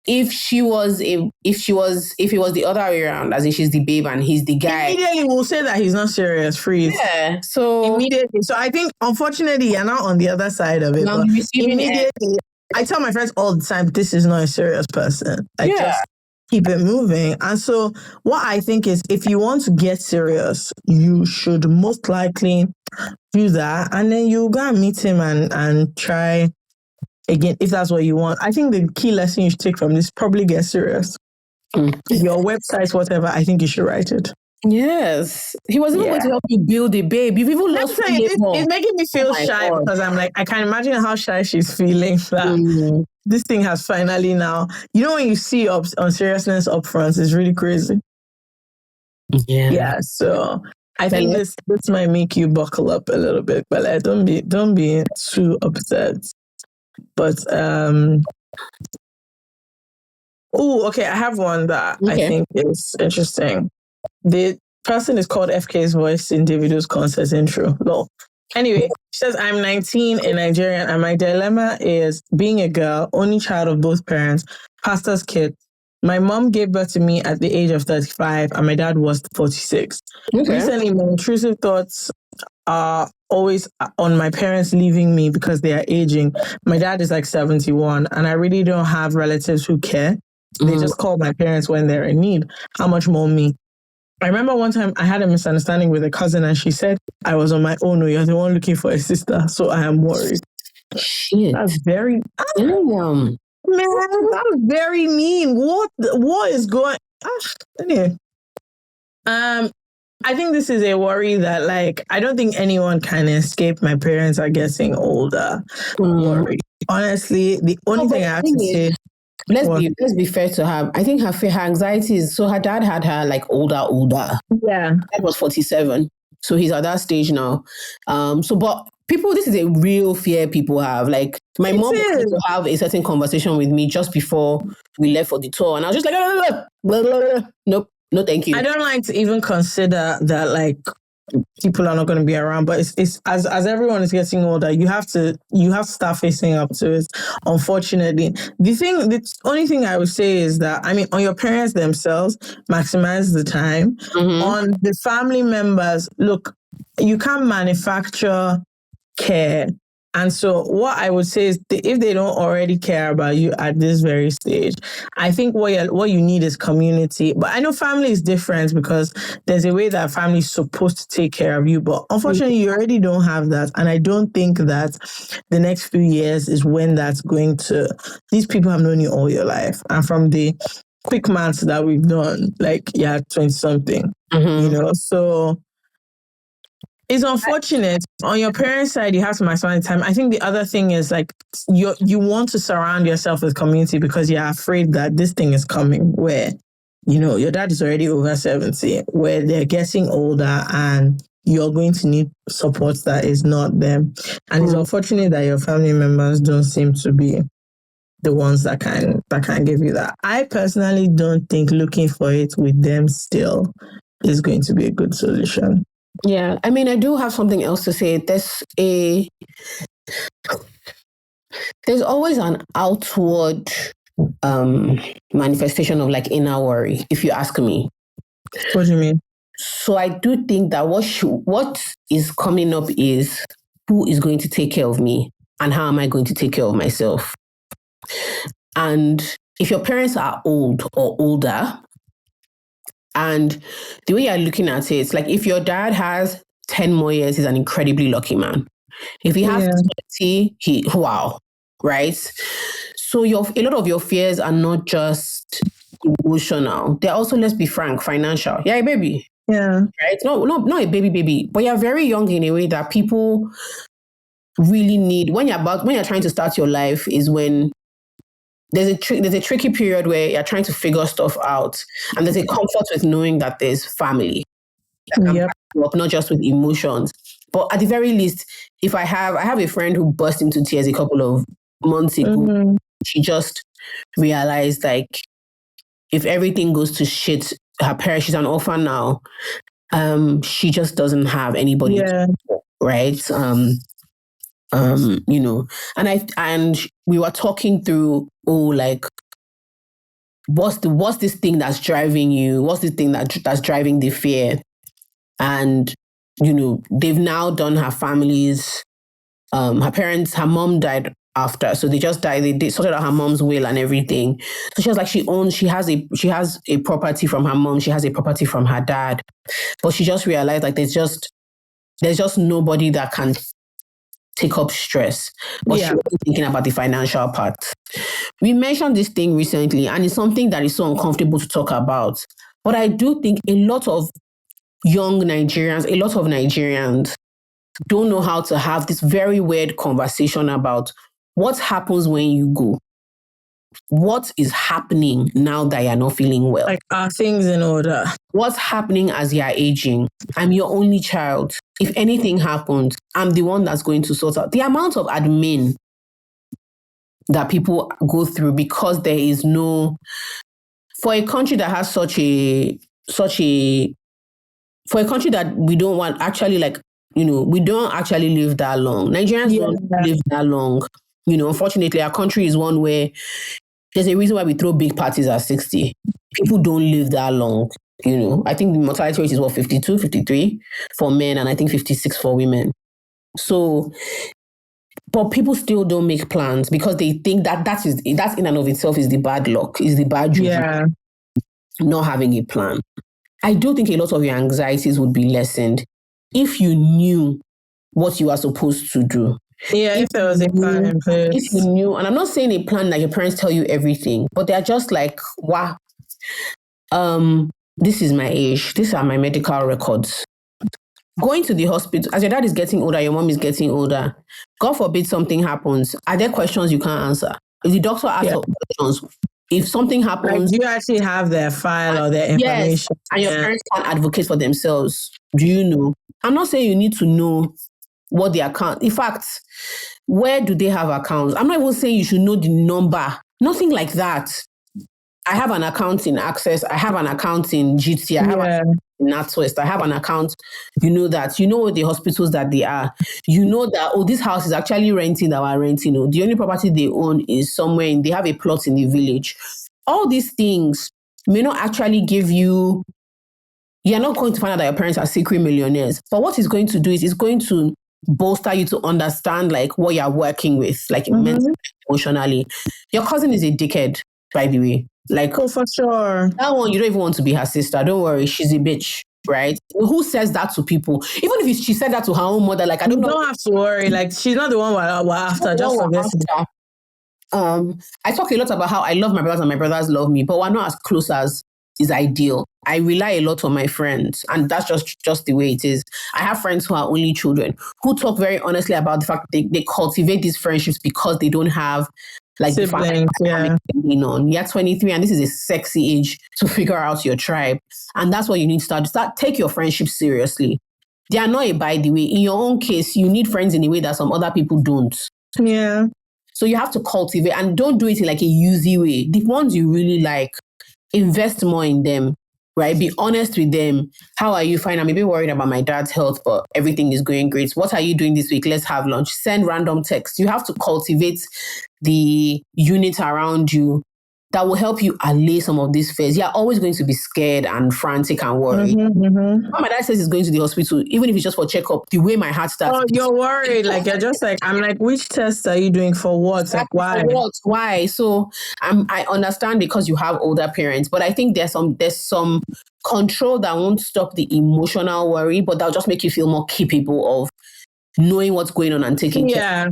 If it was the other way around, as in she's the babe and he's the guy, immediately we'll say that he's not serious, freeze. Yeah. So immediately. So I think unfortunately you're not on the other side of it. But immediately, I tell my friends all the time, this is not a serious person. Like just keep it moving. And so what I think is if you want to get serious, you should most likely do that. And then you go and meet him and try again, if that's what you want. I think the key lesson you should take from this, probably get serious. Your website, whatever, I think you should write it. Yes. He was not going to help you build a babe. You've even lost it's making me feel shy because I'm like, I can imagine how shy she's feeling that this thing has finally now. You know, when you see Unseriousness up front, it's really crazy. Yeah. So I think this might make you buckle up a little bit, but like, don't be too upset. But okay, I have one that I think is interesting. The person is called FK's voice in Davido's concert intro. No. Anyway, she says, I'm 19 in Nigerian, and my dilemma is being a girl, only child of both parents, pastor's kid. My mom gave birth to me at the age of 35, and my dad was 46. Recently, my intrusive thoughts are always on my parents leaving me because they are aging. My dad is like 71, and I really don't have relatives who care. They just call my parents when they're in need. How much more me? I remember one time I had a misunderstanding with a cousin and she said I was on my own. No, you're the one looking for a sister. So I am worried. Shit. That's very... Man, that was very mean. What is going... Anyway. I think this is a worry that, like, I don't think anyone can escape. My parents are getting older. Worry. Honestly, the only thing I have to say... Let's be fair to her. I think her anxiety is, so her dad had her like older. Yeah. Dad was 47. So he's at that stage now. But people, this is a real fear people have. Like my mom wanted to have a certain conversation with me just before we left for the tour. And I was just like, nope, no thank you. I don't like to even consider that like people are not going to be around, but it's as everyone is getting older, you have to start facing up to it. Unfortunately, the only thing I would say is that, I mean, on your parents themselves, maximize the time. On the family members, look, you can't manufacture care. And so what I would say is if they don't already care about you at this very stage, I think what you need is community. But I know family is different because there's a way that family is supposed to take care of you. But unfortunately, you already don't have that. And I don't think that the next few years is when that's going to... These people have known you all your life. And from the quick maths that we've done, like, 20-something, you know, so... It's unfortunate. On your parents' side, you have to maximize time. I think the other thing is like you want to surround yourself with community because you're afraid that this thing is coming where, you know, your dad is already over 70, where they're getting older and you're going to need support that is not them. And it's unfortunate that your family members don't seem to be the ones that can give you that. I personally don't think looking for it with them still is going to be a good solution. Yeah, I mean, I do have something else to say. There's always an outward manifestation of like inner worry, if you ask me. What do you mean? So I do think that what is coming up is who is going to take care of me and how am I going to take care of myself? And if your parents are old or older, and the way you're looking at it, it's like if your dad has 10 more years, he's an incredibly lucky man. If he has 20, wow, right? So a lot of your fears are not just emotional. They're also, let's be frank, financial. Yeah, a baby. Yeah. Right? No, not a baby, but you're very young in a way that people really need. When you're trying to start your life is when there's a tricky period where you're trying to figure stuff out, and there's a comfort with knowing that there's family that can back you up, not just with emotions. But at the very least, if I have a friend who burst into tears a couple of months ago, she just realized like if everything goes to shit, her parents, she's an orphan now. She just doesn't have anybody, right? You know, and we were talking through, like, what's this thing that's driving you? What's this thing that's driving the fear? And, you know, they've now done her family's, her mom died after. So they just died. They sorted out her mom's will and everything. So she was like, she has a property from her mom. She has a property from her dad. But she just realized like there's just nobody that can take up stress. But she wasn't thinking about the financial part. We mentioned this thing recently, and it's something that is so uncomfortable to talk about. But I do think a lot of Nigerians don't know how to have this very weird conversation about what happens when you go. What is happening now that you're not feeling well? Like, are things in order? What's happening as you're aging? I'm your only child. If anything happens, I'm the one that's going to sort out. The amount of admin that people go through because there is no... For a country that has for a country that we don't want, actually, like, you know, we don't actually live that long. Nigerians don't live that long. You know, unfortunately, our country is one where there's a reason why we throw big parties at 60. People don't live that long. You know, I think the mortality rate is 52, 53 for men, and I think 56 for women. So, but people still don't make plans because they think that in and of itself is the bad luck, is the bad juju, not having a plan. I do think a lot of your anxieties would be lessened if you knew what you are supposed to do. Yeah, if there was a plan in place. If you knew, and I'm not saying a plan that your parents tell you everything, but they're just like, wow, this is my age, these are my medical records. Going to the hospital, as your dad is getting older, your mom is getting older, God forbid something happens, are there questions you can't answer? If the doctor asks for questions, if something happens... Like, do you actually have their file or their information? Yes, and your parents can't advocate for themselves. Do you know? I'm not saying you need to know what the account... In fact, where do they have accounts? I'm not even saying you should know the number. Nothing like that. I have an account in Access. I have an account in GT. I have an account in NatWest. I have an account. You know that. You know the hospitals that they are. You know that, this house is actually renting that we're renting. The only property they own is somewhere they have a plot in the village. All these things may not actually give you... You're not going to find out that your parents are secret millionaires. But what it's going to do is it's going to bolster you to understand like what you're working with, like mentally, emotionally. Your cousin is a dickhead, by the way. Like, for sure. That one, you don't even want to be her sister. Don't worry, she's a bitch, right? Who says that to people? Even if she said that to her own mother, like, I don't know. You don't have to worry. Like, she's not the one we're after. Just forget it. I talk a lot about how I love my brothers and my brothers love me, but we're not as close as is ideal. I rely a lot on my friends, and that's just the way it is. I have friends who are only children who talk very honestly about the fact that they cultivate these friendships because they don't have like siblings. You're 23 and this is a sexy age to figure out your tribe. And that's what you need to start. Take your friendships seriously. They are not by the way. In your own case, you need friends in a way that some other people don't. Yeah. So you have to cultivate, and don't do it in like a easy way. The ones you really like, invest more in them, right? Be honest with them. How are you? Fine. I'm a bit worried about my dad's health, but everything is going great. What are you doing this week? Let's have lunch. Send random texts. You have to cultivate the unit around you that will help you allay some of these fears. You're always going to be scared and frantic and worried. When my dad says he's going to the hospital, even if it's just for checkup, the way my heart starts. Oh, you're worried. Like, you're just like, I'm like, which test are you doing for what? Exactly. Like, why? For what? Why? So I understand because you have older parents, but I think there's some control that won't stop the emotional worry, but that'll just make you feel more capable of knowing what's going on and taking care. Yeah.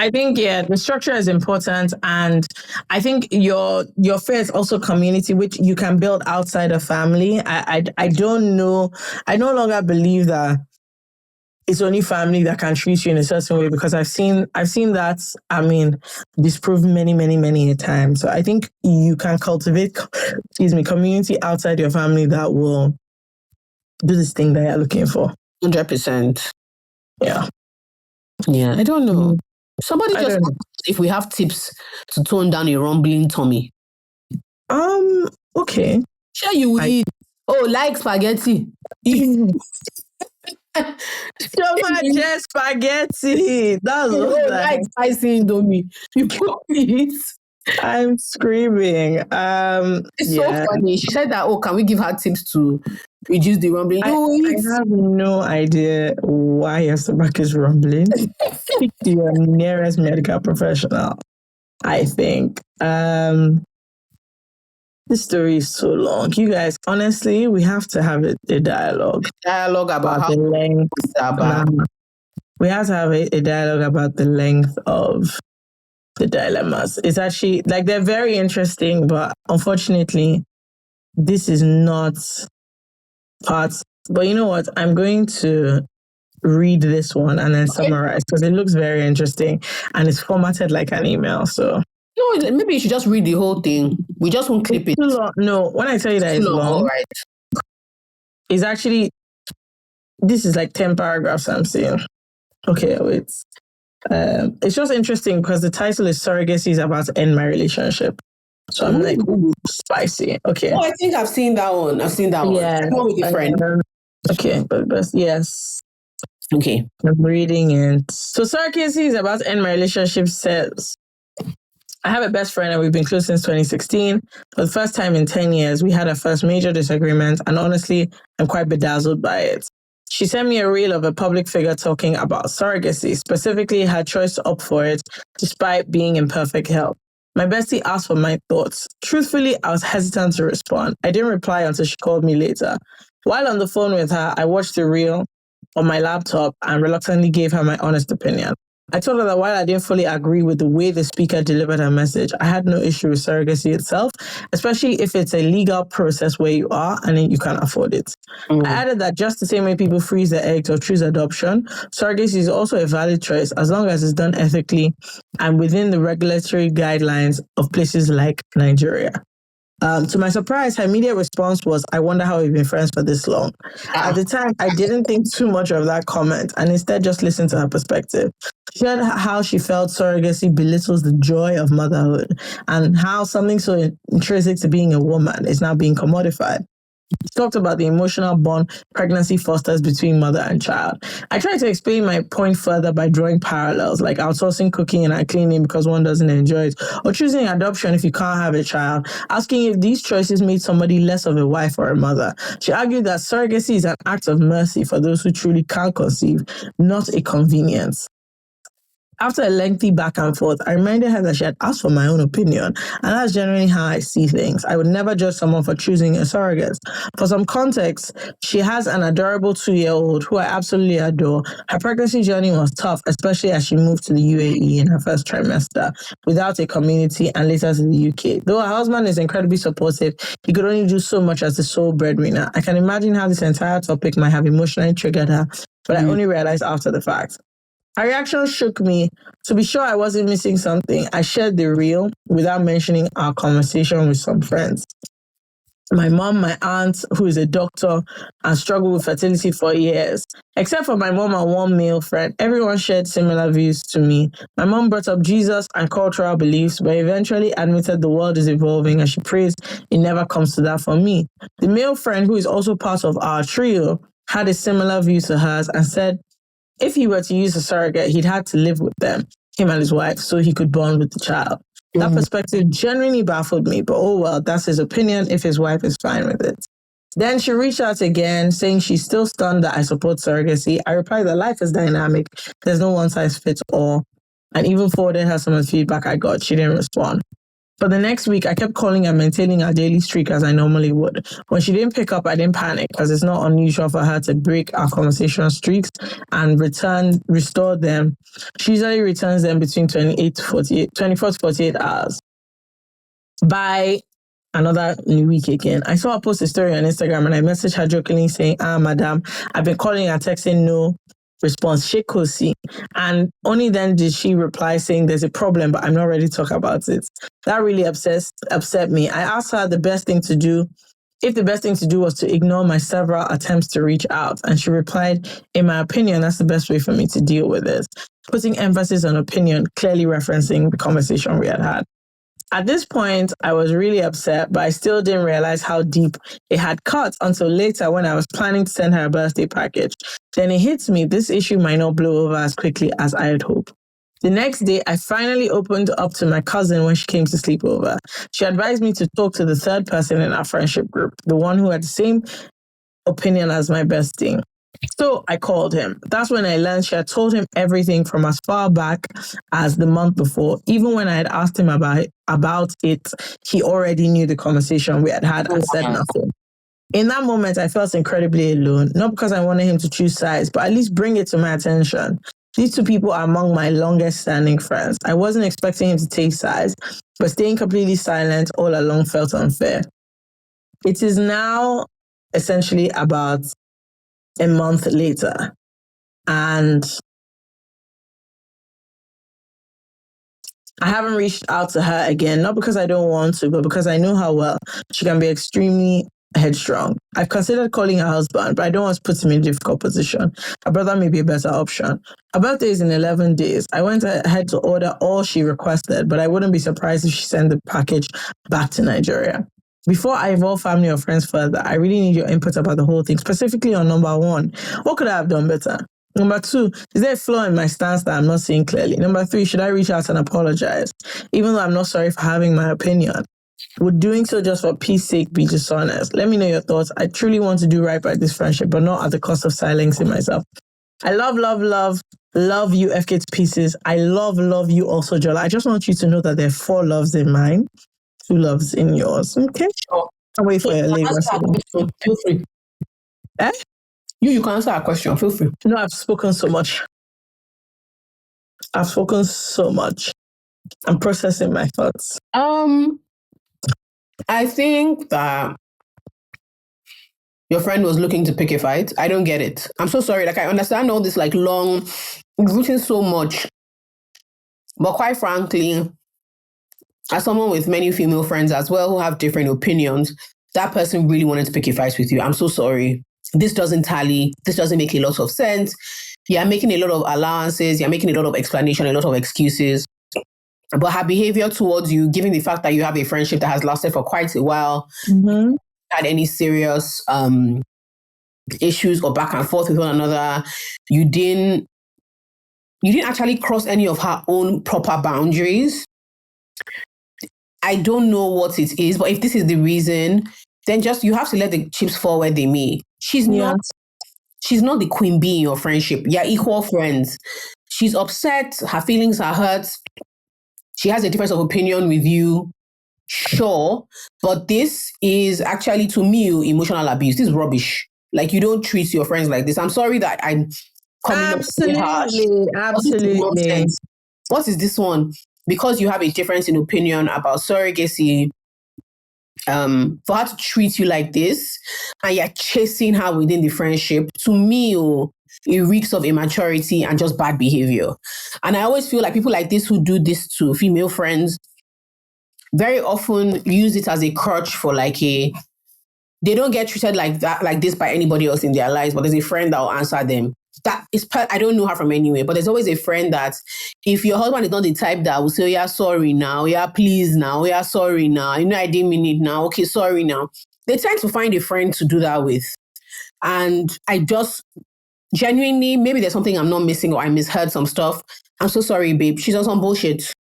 I think, the structure is important. And I think your fear is also community, which you can build outside of family. I don't know. I no longer believe that it's only family that can treat you in a certain way, because I've seen that, disproved many a times. So I think you can cultivate, community outside your family that will do this thing that you're looking for. 100%. Yeah. Yeah. I don't know. Somebody I just don't know. asked if we have tips to tone down a rumbling tummy. Okay. Sure, you will eat. Oh, like spaghetti. So much spaghetti. That's what like spicy indomie. You put it. I'm screaming. It's so funny. She said that, can we give her tips to reduce the rumbling? I have no idea why your stomach is rumbling. Speak to your nearest medical professional, I think. This story is so long. You guys, honestly, we have to have a dialogue. Dialogue about how the length. We have to have a dialogue about the length of the dilemmas. It's actually, like, they're very interesting, but unfortunately, this is not part. But you know what? I'm going to read this one and then summarize, because it looks very interesting and it's formatted like an email. So no, maybe you should just read the whole thing. We just won't clip it. No, when I tell you that it's long, right. It's actually, this is like 10 paragraphs I'm saying. Okay, wait. It's just interesting because the title is Surrogacy is about to end my relationship. So I'm like, ooh, spicy. Okay. Oh, I think I've seen that one. Yeah. One with a friend. Okay, but yes. Okay. I'm reading it. So surrogacy is about to end my relationship says, I have a best friend and we've been close since 2016. For the first time in 10 years, we had our first major disagreement, and honestly, I'm quite bedazzled by it. She sent me a reel of a public figure talking about surrogacy, specifically her choice to opt for it despite being in perfect health. My bestie asked for my thoughts. Truthfully, I was hesitant to respond. I didn't reply until she called me later. While on the phone with her, I watched the reel on my laptop and reluctantly gave her my honest opinion. I told her that while I didn't fully agree with the way the speaker delivered her message, I had no issue with surrogacy itself, especially if it's a legal process where you are and then you can afford it. I added that just the same way people freeze their eggs or choose adoption, surrogacy is also a valid choice as long as it's done ethically and within the regulatory guidelines of places like Nigeria. To my surprise, her immediate response was, I wonder how we've been friends for this long. At the time, I didn't think too much of that comment and instead just listened to her perspective. She shared how she felt surrogacy belittles the joy of motherhood and how something so intrinsic to being a woman is now being commodified. She talked about the emotional bond pregnancy fosters between mother and child. I tried to explain my point further by drawing parallels, like outsourcing cooking and cleaning because one doesn't enjoy it, or choosing adoption if you can't have a child, asking if these choices made somebody less of a wife or a mother. She argued that surrogacy is an act of mercy for those who truly can't conceive, not a convenience. After a lengthy back and forth, I reminded her that she had asked for my own opinion, and that's generally how I see things. I would never judge someone for choosing a surrogate. For some context, she has an adorable 2-year-old who I absolutely adore. Her pregnancy journey was tough, especially as she moved to the UAE in her first trimester, without a community and later to the UK. Though her husband is incredibly supportive, he could only do so much as the sole breadwinner. I can imagine how this entire topic might have emotionally triggered her, but I only realized after the fact. Her reaction shook me. To be sure I wasn't missing something, I shared the reel without mentioning our conversation with some friends. My mom, my aunt, who is a doctor and struggled with fertility for years. Except for my mom and one male friend, everyone shared similar views to me. My mom brought up Jesus and cultural beliefs, but eventually admitted the world is evolving and she prays it never comes to that for me. The male friend, who is also part of our trio, had a similar view to hers and said, if he were to use a surrogate, he'd had to live with them, him and his wife, so he could bond with the child. That perspective genuinely baffled me, but oh well, that's his opinion if his wife is fine with it. Then she reached out again, saying she's still stunned that I support surrogacy. I replied that life is dynamic. There's no one size fits all. And even forwarded her some of the feedback I got. She didn't respond. But the next week, I kept calling and maintaining our daily streak as I normally would. When she didn't pick up, I didn't panic because it's not unusual for her to break our conversation streaks and restore them. She usually returns them between 24 to 48 hours. By another new week again, I saw her post a story on Instagram and I messaged her jokingly saying, madam, I've been calling and texting, no response, Shekosi. And only then did she reply saying there's a problem, but I'm not ready to talk about it. That really upset me. I asked her the best thing to do, if the best thing to do was to ignore my several attempts to reach out. And she replied, in my opinion, that's the best way for me to deal with this. Putting emphasis on opinion, clearly referencing the conversation we had had. At this point, I was really upset, but I still didn't realize how deep it had cut until later when I was planning to send her a birthday package. Then it hits me, this issue might not blow over as quickly as I had hoped. The next day, I finally opened up to my cousin when she came to sleep over. She advised me to talk to the third person in our friendship group, the one who had the same opinion as my bestie. So I called him. That's when I learned she had told him everything from as far back as the month before. Even when I had asked him about it, he already knew the conversation we had had and said nothing. In that moment, I felt incredibly alone, not because I wanted him to choose sides, but at least bring it to my attention. These two people are among my longest standing friends. I wasn't expecting him to take sides, but staying completely silent all along felt unfair. It is now essentially about a month later, and I haven't reached out to her again, not because I don't want to, but because I know how well she can be extremely headstrong. I've considered calling her husband, but I don't want to put him in a difficult position. Her brother may be a better option. Her birthday is in 11 days. I went ahead to order all she requested, but I wouldn't be surprised if she sent the package back to Nigeria. Before I involve family or friends further, I really need your input about the whole thing, specifically on number one. What could I have done better? Number two, is there a flaw in my stance that I'm not seeing clearly? Number three, should I reach out and apologize? Even though I'm not sorry for having my opinion. Would doing so just for peace sake be dishonest? Let me know your thoughts. I truly want to do right by this friendship, but not at the cost of silencing myself. I love you, FK to pieces. I love you also, Jola. I just want you to know that there are 4 loves in mine. 2 loves in yours. Okay. Sure. I'll wait for your link. Feel free. Eh? You can answer a question. Feel free. No, I've spoken so much. I'm processing my thoughts. I think that your friend was looking to pick a fight. I don't get it. I'm so sorry. Like, I understand all this long, you've written so much. But quite frankly, as someone with many female friends as well who have different opinions, that person really wanted to pick a fight with you. I'm so sorry. This doesn't tally. This doesn't make a lot of sense. You're making a lot of allowances. You're making a lot of explanation, a lot of excuses. But her behavior towards you, given the fact that you have a friendship that has lasted for quite a while, had any serious issues or back and forth with one another, you didn't actually cross any of her own proper boundaries. I don't know what it is, but if this is the reason, then just you have to let the chips fall where they may. She's not the queen bee in your friendship. You're equal friends. She's upset. Her feelings are hurt. She has a difference of opinion with you. Sure. But this is actually, to me, emotional abuse. This is rubbish. Like, you don't treat your friends like this. I'm sorry that I'm coming up with harsh. Absolutely. What is this one? Because you have a difference in opinion about surrogacy, for her to treat you like this, and you're chasing her within the friendship, to me, it reeks of immaturity and just bad behavior. And I always feel like people like this who do this to female friends very often use it as a crutch for they don't get treated like this by anybody else in their lives, but there's a friend that will answer them. That is I don't know her from anywhere, but there's always a friend that if your husband is not the type that will say, oh, yeah, sorry now, yeah, please now, yeah, sorry now, I didn't mean it now, okay, sorry now. They tend to find a friend to do that with. And I just genuinely, maybe there's something I'm not missing or I misheard some stuff. I'm so sorry, babe. She's on some bullshit.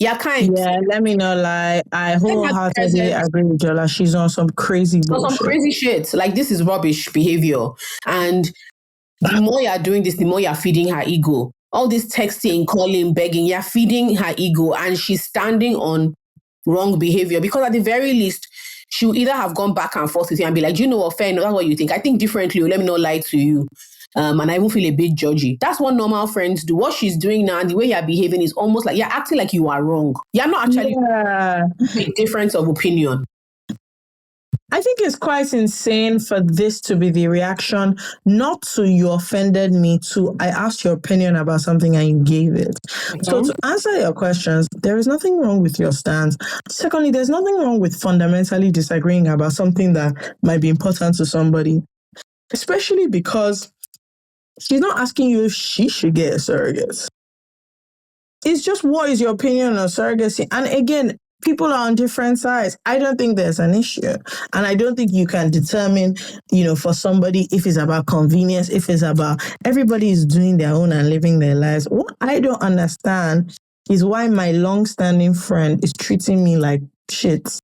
Yeah, kind. Yeah, let me not lie. I wholeheartedly agree with Jola. She's on some crazy So some bullshit. crazy shit. Like, this is rubbish behavior. And the more you're doing this, the more you're feeding her ego. All this texting, calling, begging, you're feeding her ego. And she's standing on wrong behavior. Because at the very least, she'll either have gone back and forth with you and be like, do you know what, fair enough, that's what you think. I think differently. Let me not lie to you. And I even feel a bit judgy. That's what normal friends do. What she's doing now and the way you're behaving is almost like you're acting like you are wrong. You're not actually a difference of opinion. I think it's quite insane for this to be the reaction, not to you offended me, to I asked your opinion about something and you gave it. So to answer your questions, there is nothing wrong with your stance. Secondly, there's nothing wrong with fundamentally disagreeing about something that might be important to somebody, especially because she's not asking you if she should get a surrogate. It's just, what is your opinion on surrogacy? And again, people are on different sides. I don't think there's an issue. And I don't think you can determine, for somebody, if it's about convenience, if it's about everybody is doing their own and living their lives. What I don't understand is why my long-standing friend is treating me like shit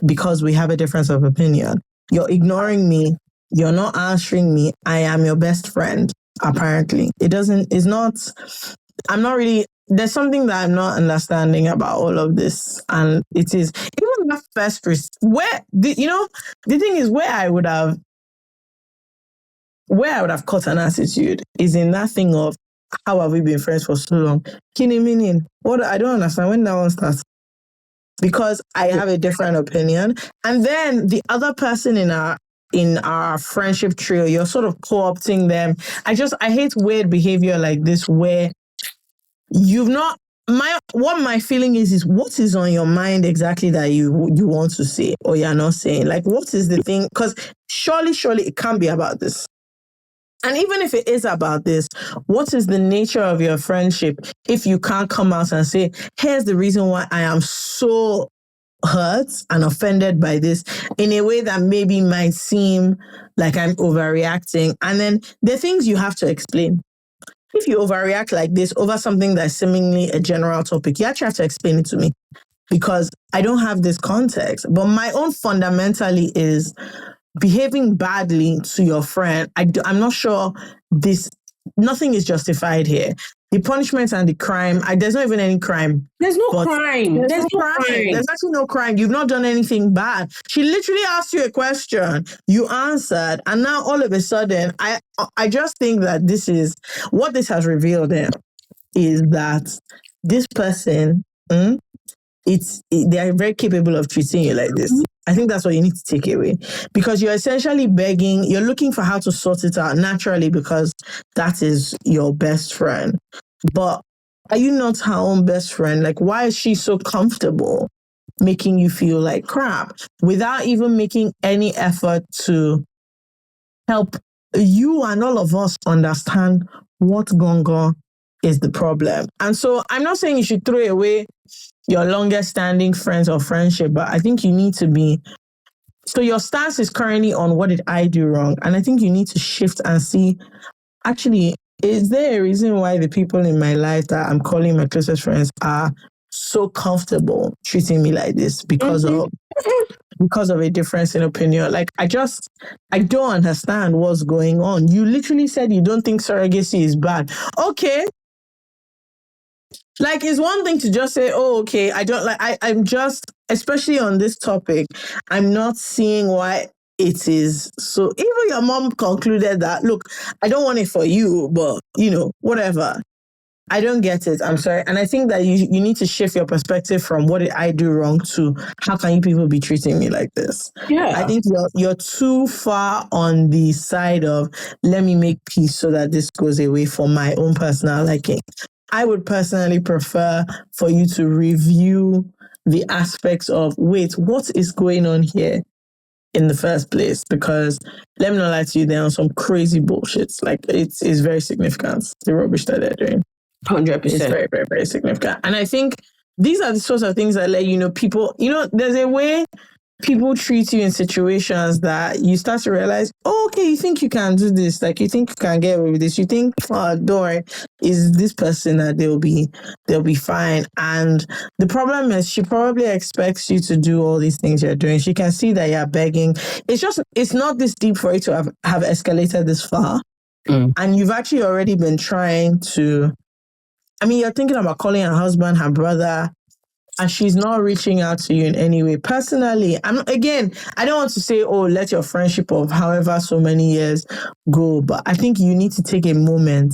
because we have a difference of opinion. You're ignoring me. You're not answering me. I am your best friend, apparently. I'm not really, there's something that I'm not understanding about all of this. And it is, even that first person, the thing is, where I would have caught an attitude is in that thing of, how have we been friends for so long? Kini meaning, I don't understand when that one starts. Because I have a different opinion. And then the other person in our friendship trio, you're sort of co-opting them. I hate weird behavior like this where what my feeling is what is on your mind exactly that you want to say or you're not saying? Like, what is the thing? Because surely it can't be about this. And even if it is about this, what is the nature of your friendship if you can't come out and say, here's the reason why I am so hurt and offended by this, in a way that maybe might seem like I'm overreacting. And then there are things you have to explain. If you overreact like this over something that's seemingly a general topic, you actually have to explain it to me because I don't have this context. But my own fundamentally is behaving badly to your friend. I'm not sure nothing is justified here. The punishment and the crime, there's not even any crime. There's no crime. There's no crime. There's actually no crime. You've not done anything bad. She literally asked you a question. You answered. And now all of a sudden, I just think that this is what this has revealed is that this person, they are very capable of treating you like this. I think that's what you need to take away because you're essentially begging, you're looking for how to sort it out naturally because that is your best friend. But are you not her own best friend? Like, why is she so comfortable making you feel like crap without even making any effort to help you and all of us understand what gongo is the problem? And so I'm not saying you should throw away your longest standing friends or friendship, but I think you need to be, so your stance is currently on what did I do wrong? And I think you need to shift and see, actually, is there a reason why the people in my life that I'm calling my closest friends are so comfortable treating me like this because of a difference in opinion? Like, I don't understand what's going on. You literally said you don't think surrogacy is bad. Okay. Like, it's one thing to just say, oh, okay, I don't like, I'm just, especially on this topic, I'm not seeing why it is. So even your mom concluded that, look, I don't want it for you, but, whatever. I don't get it. I'm sorry. And I think that you need to shift your perspective from what did I do wrong to how can you people be treating me like this? Yeah. I think you're too far on the side of let me make peace so that this goes away for my own personal liking. I would personally prefer for you to review the aspects of, wait, what is going on here in the first place? Because let me not lie to you, they're on some crazy bullshit. Like, it's very significant, the rubbish that they're doing. 100%. It's very, very, very significant. And I think these are the sorts of things that let people, there's a way people treat you in situations that you start to realize, oh, okay, you think you can do this, like you think you can get away with this, you think, oh, don't worry, is this person that they'll be fine. And the problem is she probably expects you to do all these things you're doing. She can see that you're begging. It's not this deep for it to have escalated this far. And you've actually already been trying to, you're thinking about calling her husband, her brother, and she's not reaching out to you in any way. Personally, I don't want to say, oh, let your friendship of however so many years go, but I think you need to take a moment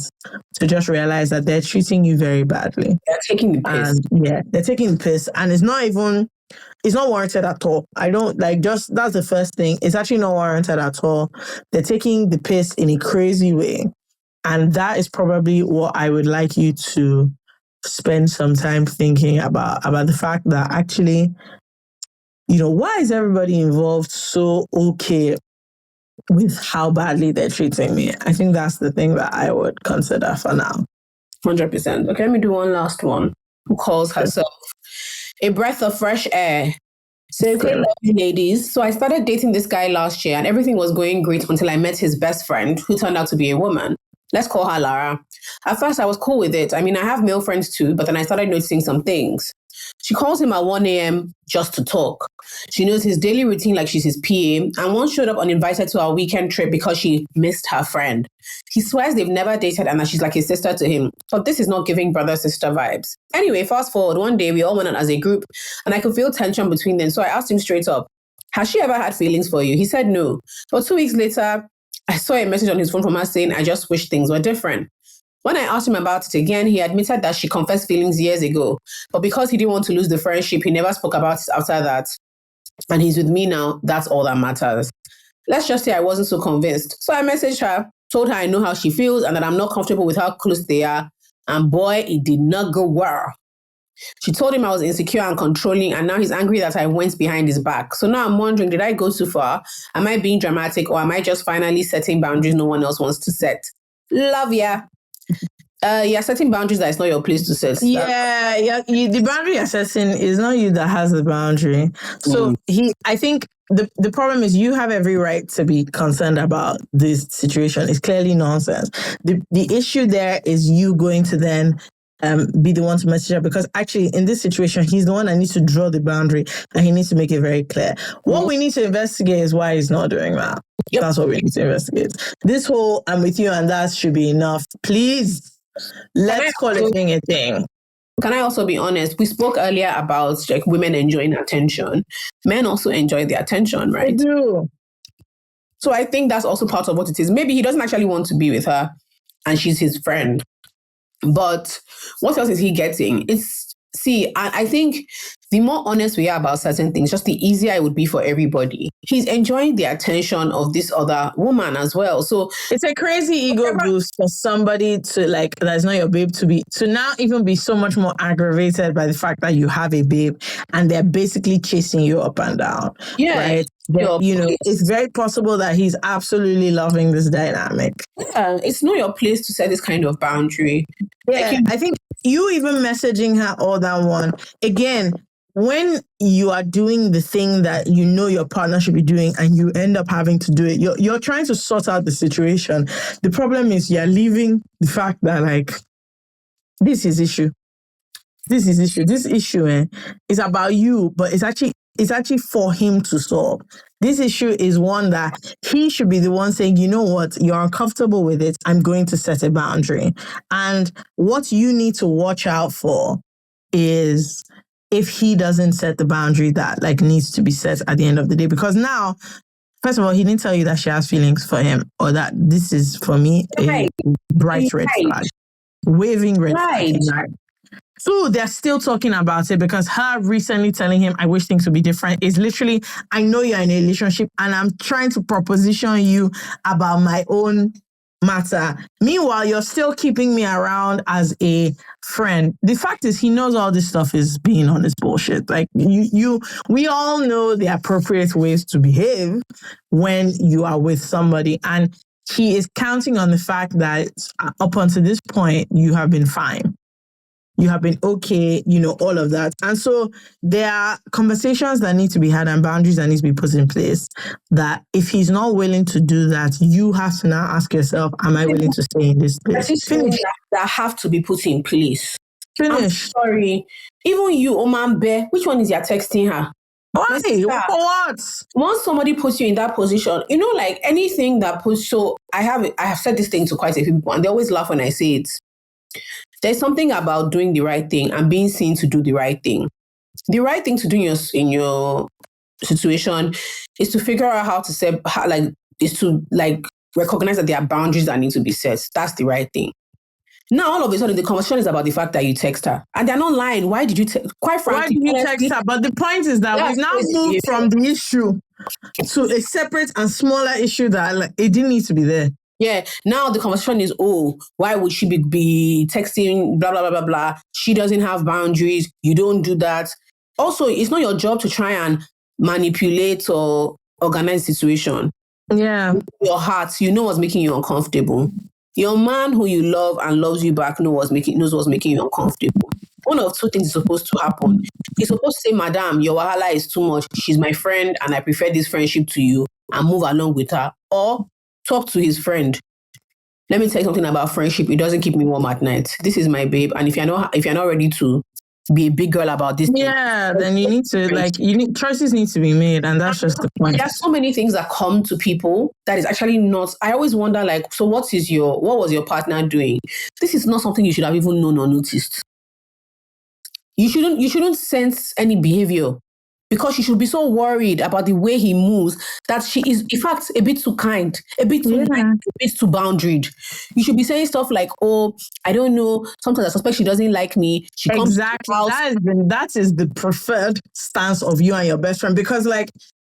to just realize that they're treating you very badly. They're taking the piss. They're taking the piss, and it's not warranted at all. I don't that's the first thing. It's actually not warranted at all. They're taking the piss in a crazy way. And that is probably what I would like you to spend some time thinking about the fact that actually, why is everybody involved so okay with how badly they're treating me? I think that's the thing that I would consider for now. 100%. Okay, let me do one last one. Who calls herself a breath of fresh air. So, okay, lovely ladies. So I started dating this guy last year and everything was going great until I met his best friend who turned out to be a woman. Let's call her Lara. At first, I was cool with it. I have male friends too, but then I started noticing some things. She calls him at 1 a.m. just to talk. She knows his daily routine like she's his PA, and once showed up uninvited to our weekend trip because she missed her friend. He swears they've never dated and that she's like his sister to him, but this is not giving brother-sister vibes. Anyway, fast forward, one day we all went out as a group, and I could feel tension between them, so I asked him straight up, has she ever had feelings for you? He said no. But 2 weeks later, I saw a message on his phone from her saying, I just wish things were different. When I asked him about it again, he admitted that she confessed feelings years ago. But because he didn't want to lose the friendship, he never spoke about it after that. And he's with me now. That's all that matters. Let's just say I wasn't so convinced. So I messaged her, told her I know how she feels and that I'm not comfortable with how close they are. And boy, it did not go well. She told him I was insecure and controlling, and now he's angry that I went behind his back. So now I'm wondering, did I go too far? Am I being dramatic, or am I just finally setting boundaries no one else wants to set? Love ya. Setting boundaries that it's not your place to set. The boundary assessing is not you that has the boundary. So I think the problem is you have every right to be concerned about this situation. It's clearly nonsense. The issue there is you going to then be the one to message her, because actually in this situation he's the one that needs to draw the boundary and he needs to make it very clear. What we need to investigate is why he's not doing that. Yep. That's what we need to investigate. This whole I'm with you and that should be enough. Please, let's call it being a thing. Can I also be honest? We spoke earlier about like women enjoying attention. Men also enjoy the attention, right? They do. So I think that's also part of what it is. Maybe he doesn't actually want to be with her and she's his friend. But what else is he getting? I think the more honest we are about certain things, just the easier it would be for everybody. He's enjoying the attention of this other woman as well. So it's a crazy ego boost for somebody to that's not your babe to now even be so much more aggravated by the fact that you have a babe and they're basically chasing you up and down. Yeah. Right? It's very possible that he's absolutely loving this dynamic. Yeah, it's not your place to set this kind of boundary. Yeah, I think you even messaging her all that one. Again, when you are doing the thing that you know your partner should be doing and you end up having to do it, you're trying to sort out the situation. The problem is you're leaving the fact that this is issue. This issue is about you, but it's actually for him to solve. This issue is one that he should be the one saying, you know what, you're uncomfortable with it. I'm going to set a boundary. And what you need to watch out for is if he doesn't set the boundary that needs to be set at the end of the day. Because now, first of all, he didn't tell you that she has feelings for him or that this is, for me, a bright red flag. Waving red flag. So they're still talking about it because her recently telling him, I wish things would be different, is literally, I know you're in a relationship and I'm trying to proposition you about my own matter. Meanwhile, you're still keeping me around as a friend. The fact is, he knows all this stuff is being on his bullshit. We all know the appropriate ways to behave when you are with somebody. And he is counting on the fact that up until this point, you have been fine. You have been okay, all of that. And so there are conversations that need to be had and boundaries that need to be put in place, that if he's not willing to do that, you have to now ask yourself, am I willing to stay in this place? Finish. That have to be put in place. Finish. I'm sorry. Even you, Oman Bear, which one is you're texting her? Why? For what? Once somebody puts you in that position, like anything that puts, so I have said this thing to quite a few people and they always laugh when I say it. There's something about doing the right thing and being seen to do the right thing. The right thing to do in your situation is to figure out how to set, recognize that there are boundaries that need to be set. That's the right thing. Now, all of a sudden, the conversation is about the fact that you text her. And they're not lying. Why did you text? Quite frankly, why did you text her? But the point is that we've now moved from the issue to a separate and smaller issue that it didn't need to be there. Yeah. Now the conversation is, why would she be texting, blah, blah, blah, blah, blah. She doesn't have boundaries. You don't do that. Also, it's not your job to try and manipulate or organize the situation. Yeah. Your heart, what's making you uncomfortable. Your man who you love and loves you back knows what's making you uncomfortable. One of two things is supposed to happen. He's supposed to say, Madam, your wahala is too much. She's my friend and I prefer this friendship to you, and move along with her. Or talk to his friend. Let me tell you something about friendship. It doesn't keep me warm at night. This is my babe. And if you're not ready to be a big girl about this thing, then you need to choices need to be made, and that's just the point. There's so many things that come to people that is actually not. I always wonder, so what was your partner doing? This is not something you should have even known or noticed. You shouldn't sense any behavior, because she should be so worried about the way he moves that she is, in fact, a bit too kind, a bit too nice, a bit too boundaried. You should be saying stuff like, I don't know, sometimes I suspect she doesn't like me. She exactly. That is the preferred stance of you and your best friend, because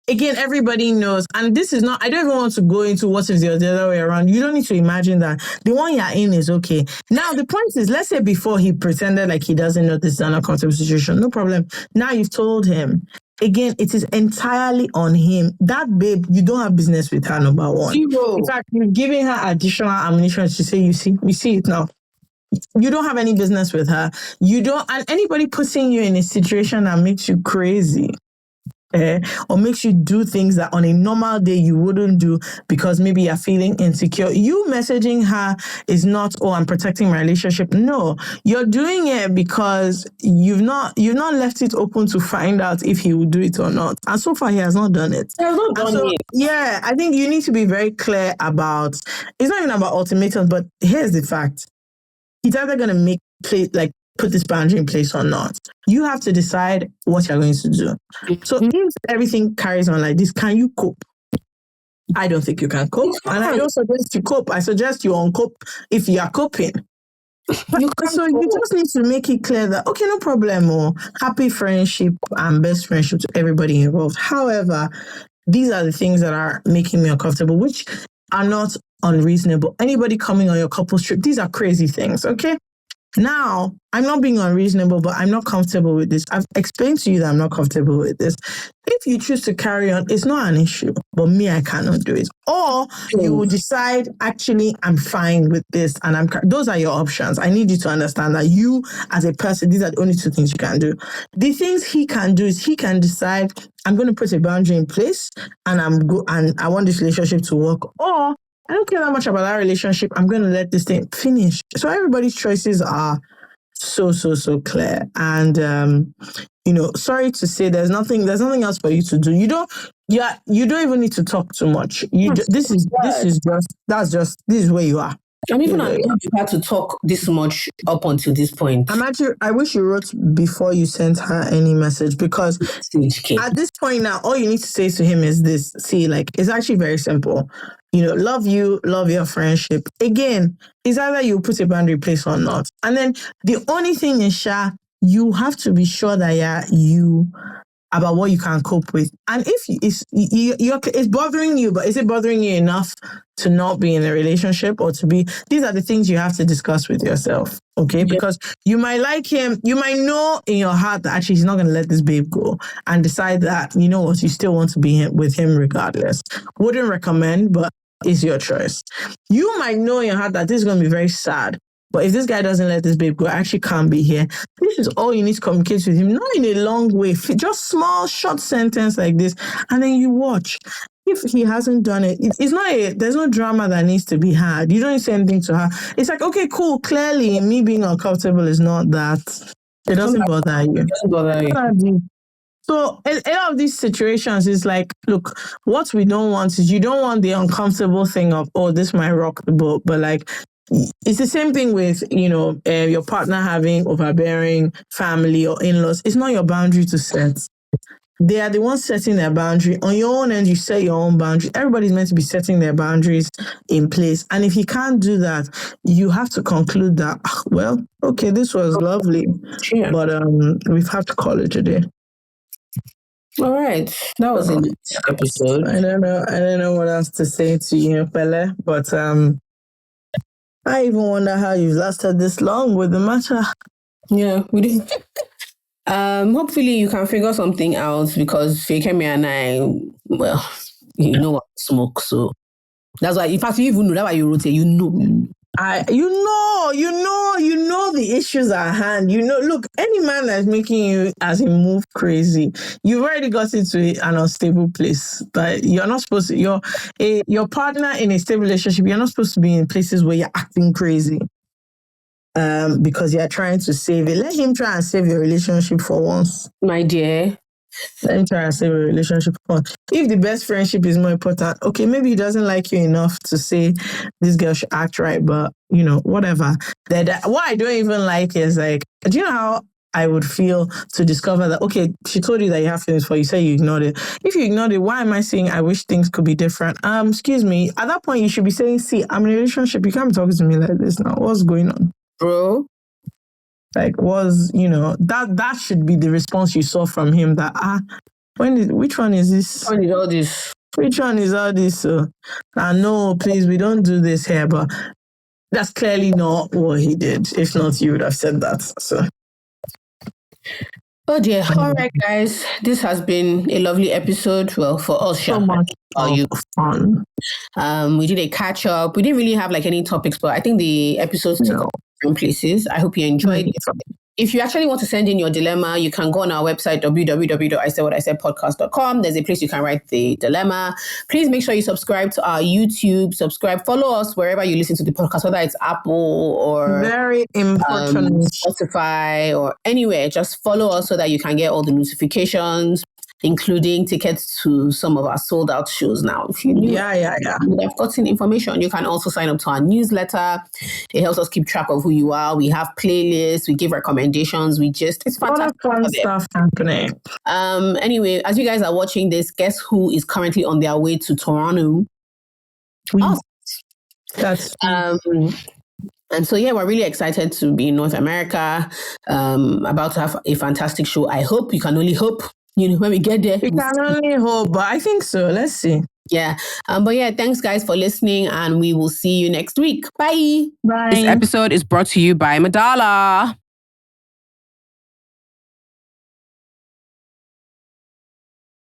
again, everybody knows, and this is not, I don't even want to go into what if the other way around. You don't need to imagine that. The one you're in is okay. Now, the point is, let's say before he pretended like he doesn't know this is an uncomfortable situation. No problem. Now you've told him. Again, it is entirely on him. That babe, you don't have business with her, number one. Zero. In fact, you're giving her additional ammunition to say, we see it now. You don't have any business with her. You don't, and anybody putting you in a situation that makes you crazy, or makes you do things that on a normal day you wouldn't do because maybe you're feeling insecure. You messaging her is not, I'm protecting my relationship. No, you're doing it because you've not left it open to find out if he will do it or not. And so far, he has not done it. He has not done it. Yeah, I think you need to be very clear about, it's not even about ultimatums, but here's the fact. He's either going to put this boundary in place or not. You have to decide what you're going to do. So if everything carries on like this, can you cope? I don't think you can cope. And I don't suggest you cope. I suggest you uncope if you are coping. So you just need to make it clear that, okay, no problem. Happy friendship and best friendship to everybody involved. However, these are the things that are making me uncomfortable, which are not unreasonable. Anybody coming on your couple's trip, these are crazy things, okay? Now, I'm not being unreasonable, but I'm not comfortable with this. I've explained to you that I'm not comfortable with this. If you choose to carry on, it's not an issue, but me, I cannot do it. Or you will decide, actually, I'm fine with this, and those are your options. I need you to understand that you, as a person, these are the only two things you can do. The things he can do is he can decide, I'm going to put a boundary in place, and I want this relationship to work. Or I don't care that much about that relationship. I'm going to let this thing finish. So everybody's choices are so clear. And, sorry to say there's nothing else for you to do. You don't even need to talk too much. This is where you are. I'm even you had to talk this much up until this point. I wish you wrote before you sent her any message, because at this point now, all you need to say to him is this. See, it's actually very simple. Love you, love your friendship. Again, it's either you put a boundary in place or not. And then the only thing is, you have to be sure that you about what you can cope with. And if it's bothering you, but is it bothering you enough to not be in a relationship or to be? These are the things you have to discuss with yourself, okay? Yeah. Because you might like him, you might know in your heart that actually he's not going to let this babe go, and decide that, you know what, you still want to be with him regardless. Wouldn't recommend, but it's your choice. You might know in your heart that this is going to be very sad, But if this guy doesn't let this babe go, I actually can't be here. This is all you need to communicate with him, not in a long way, just small, short sentence like this, and then you watch. If he hasn't done it, there's no drama that needs to be had. You don't say anything to her. It's like, okay, cool. Clearly, me being uncomfortable is not that. It doesn't bother you. It doesn't bother you. So a lot of these situations is like, look, what we don't want is you don't want the uncomfortable thing of, oh, this might rock the boat. But like, it's the same thing with, your partner having overbearing family or in-laws. It's not your boundary to set. They are the ones setting their boundary. On your own end, you set your own boundary. Everybody's meant to be setting their boundaries in place. And if you can't do that, you have to conclude that, well, okay, this was lovely, but we've had to call it a day. All right. That was an episode. I don't know what else to say to you, Pele, but I even wonder how you've lasted this long with the matter. Yeah, we did. Hopefully you can figure something out because Fekemi and I, well, you know what smoke, so that's why. In fact, you even know that's why you wrote it. You know the issues at hand. Look, any man that's making you as a move crazy, you've already got into an unstable place. But you're not supposed to. Your partner in a stable relationship. You're not supposed to be in places where you're acting crazy. Because you're trying to save it. Let him try and save your relationship for once. My dear. Let him try and save your relationship for once. If the best friendship is more important, okay, maybe he doesn't like you enough to say this girl should act right, but, whatever. What I don't even like is like, do you know how I would feel to discover that, okay, she told you that you have feelings for you, say you ignored it. If you ignored it, why am I saying I wish things could be different? Excuse me, at that point you should be saying, see, I'm in a relationship, you can't be talking to me like this now. What's going on? Bro, like that should be the response you saw from him. That which one is this? Which one is all this? No, please, we don't do this here. But that's clearly not what he did. If not, you would have said that. So. Oh dear. All right, guys. This has been a lovely episode. Well, for us, so much fun. We did a catch up. We didn't really have like any topics, but I think the episodes took up different places. I hope you enjoyed it. If you actually want to send in your dilemma, you can go on our website, www.isaidwhatisaidpodcast.com. There's a place you can write the dilemma. Please make sure you subscribe to our YouTube, follow us wherever you listen to the podcast, whether it's Apple or very important Spotify or anywhere. Just follow us so that you can get all the notifications, including tickets to some of our sold out shows now. If you knew, you have gotten information. You can also sign up to our newsletter. It helps us keep track of who you are. We have playlists. We give recommendations. It's fantastic. A lot of fun stuff happening. Anyway, as you guys are watching this, guess who is currently on their way to Toronto? That's and so, we're really excited to be in North America, about to have a fantastic show. I hope, you can only hope, when we get there. We can only hope, but I think so. Let's see. Yeah. Thanks guys for listening, and we will see you next week. Bye. Bye. This episode is brought to you by Madala.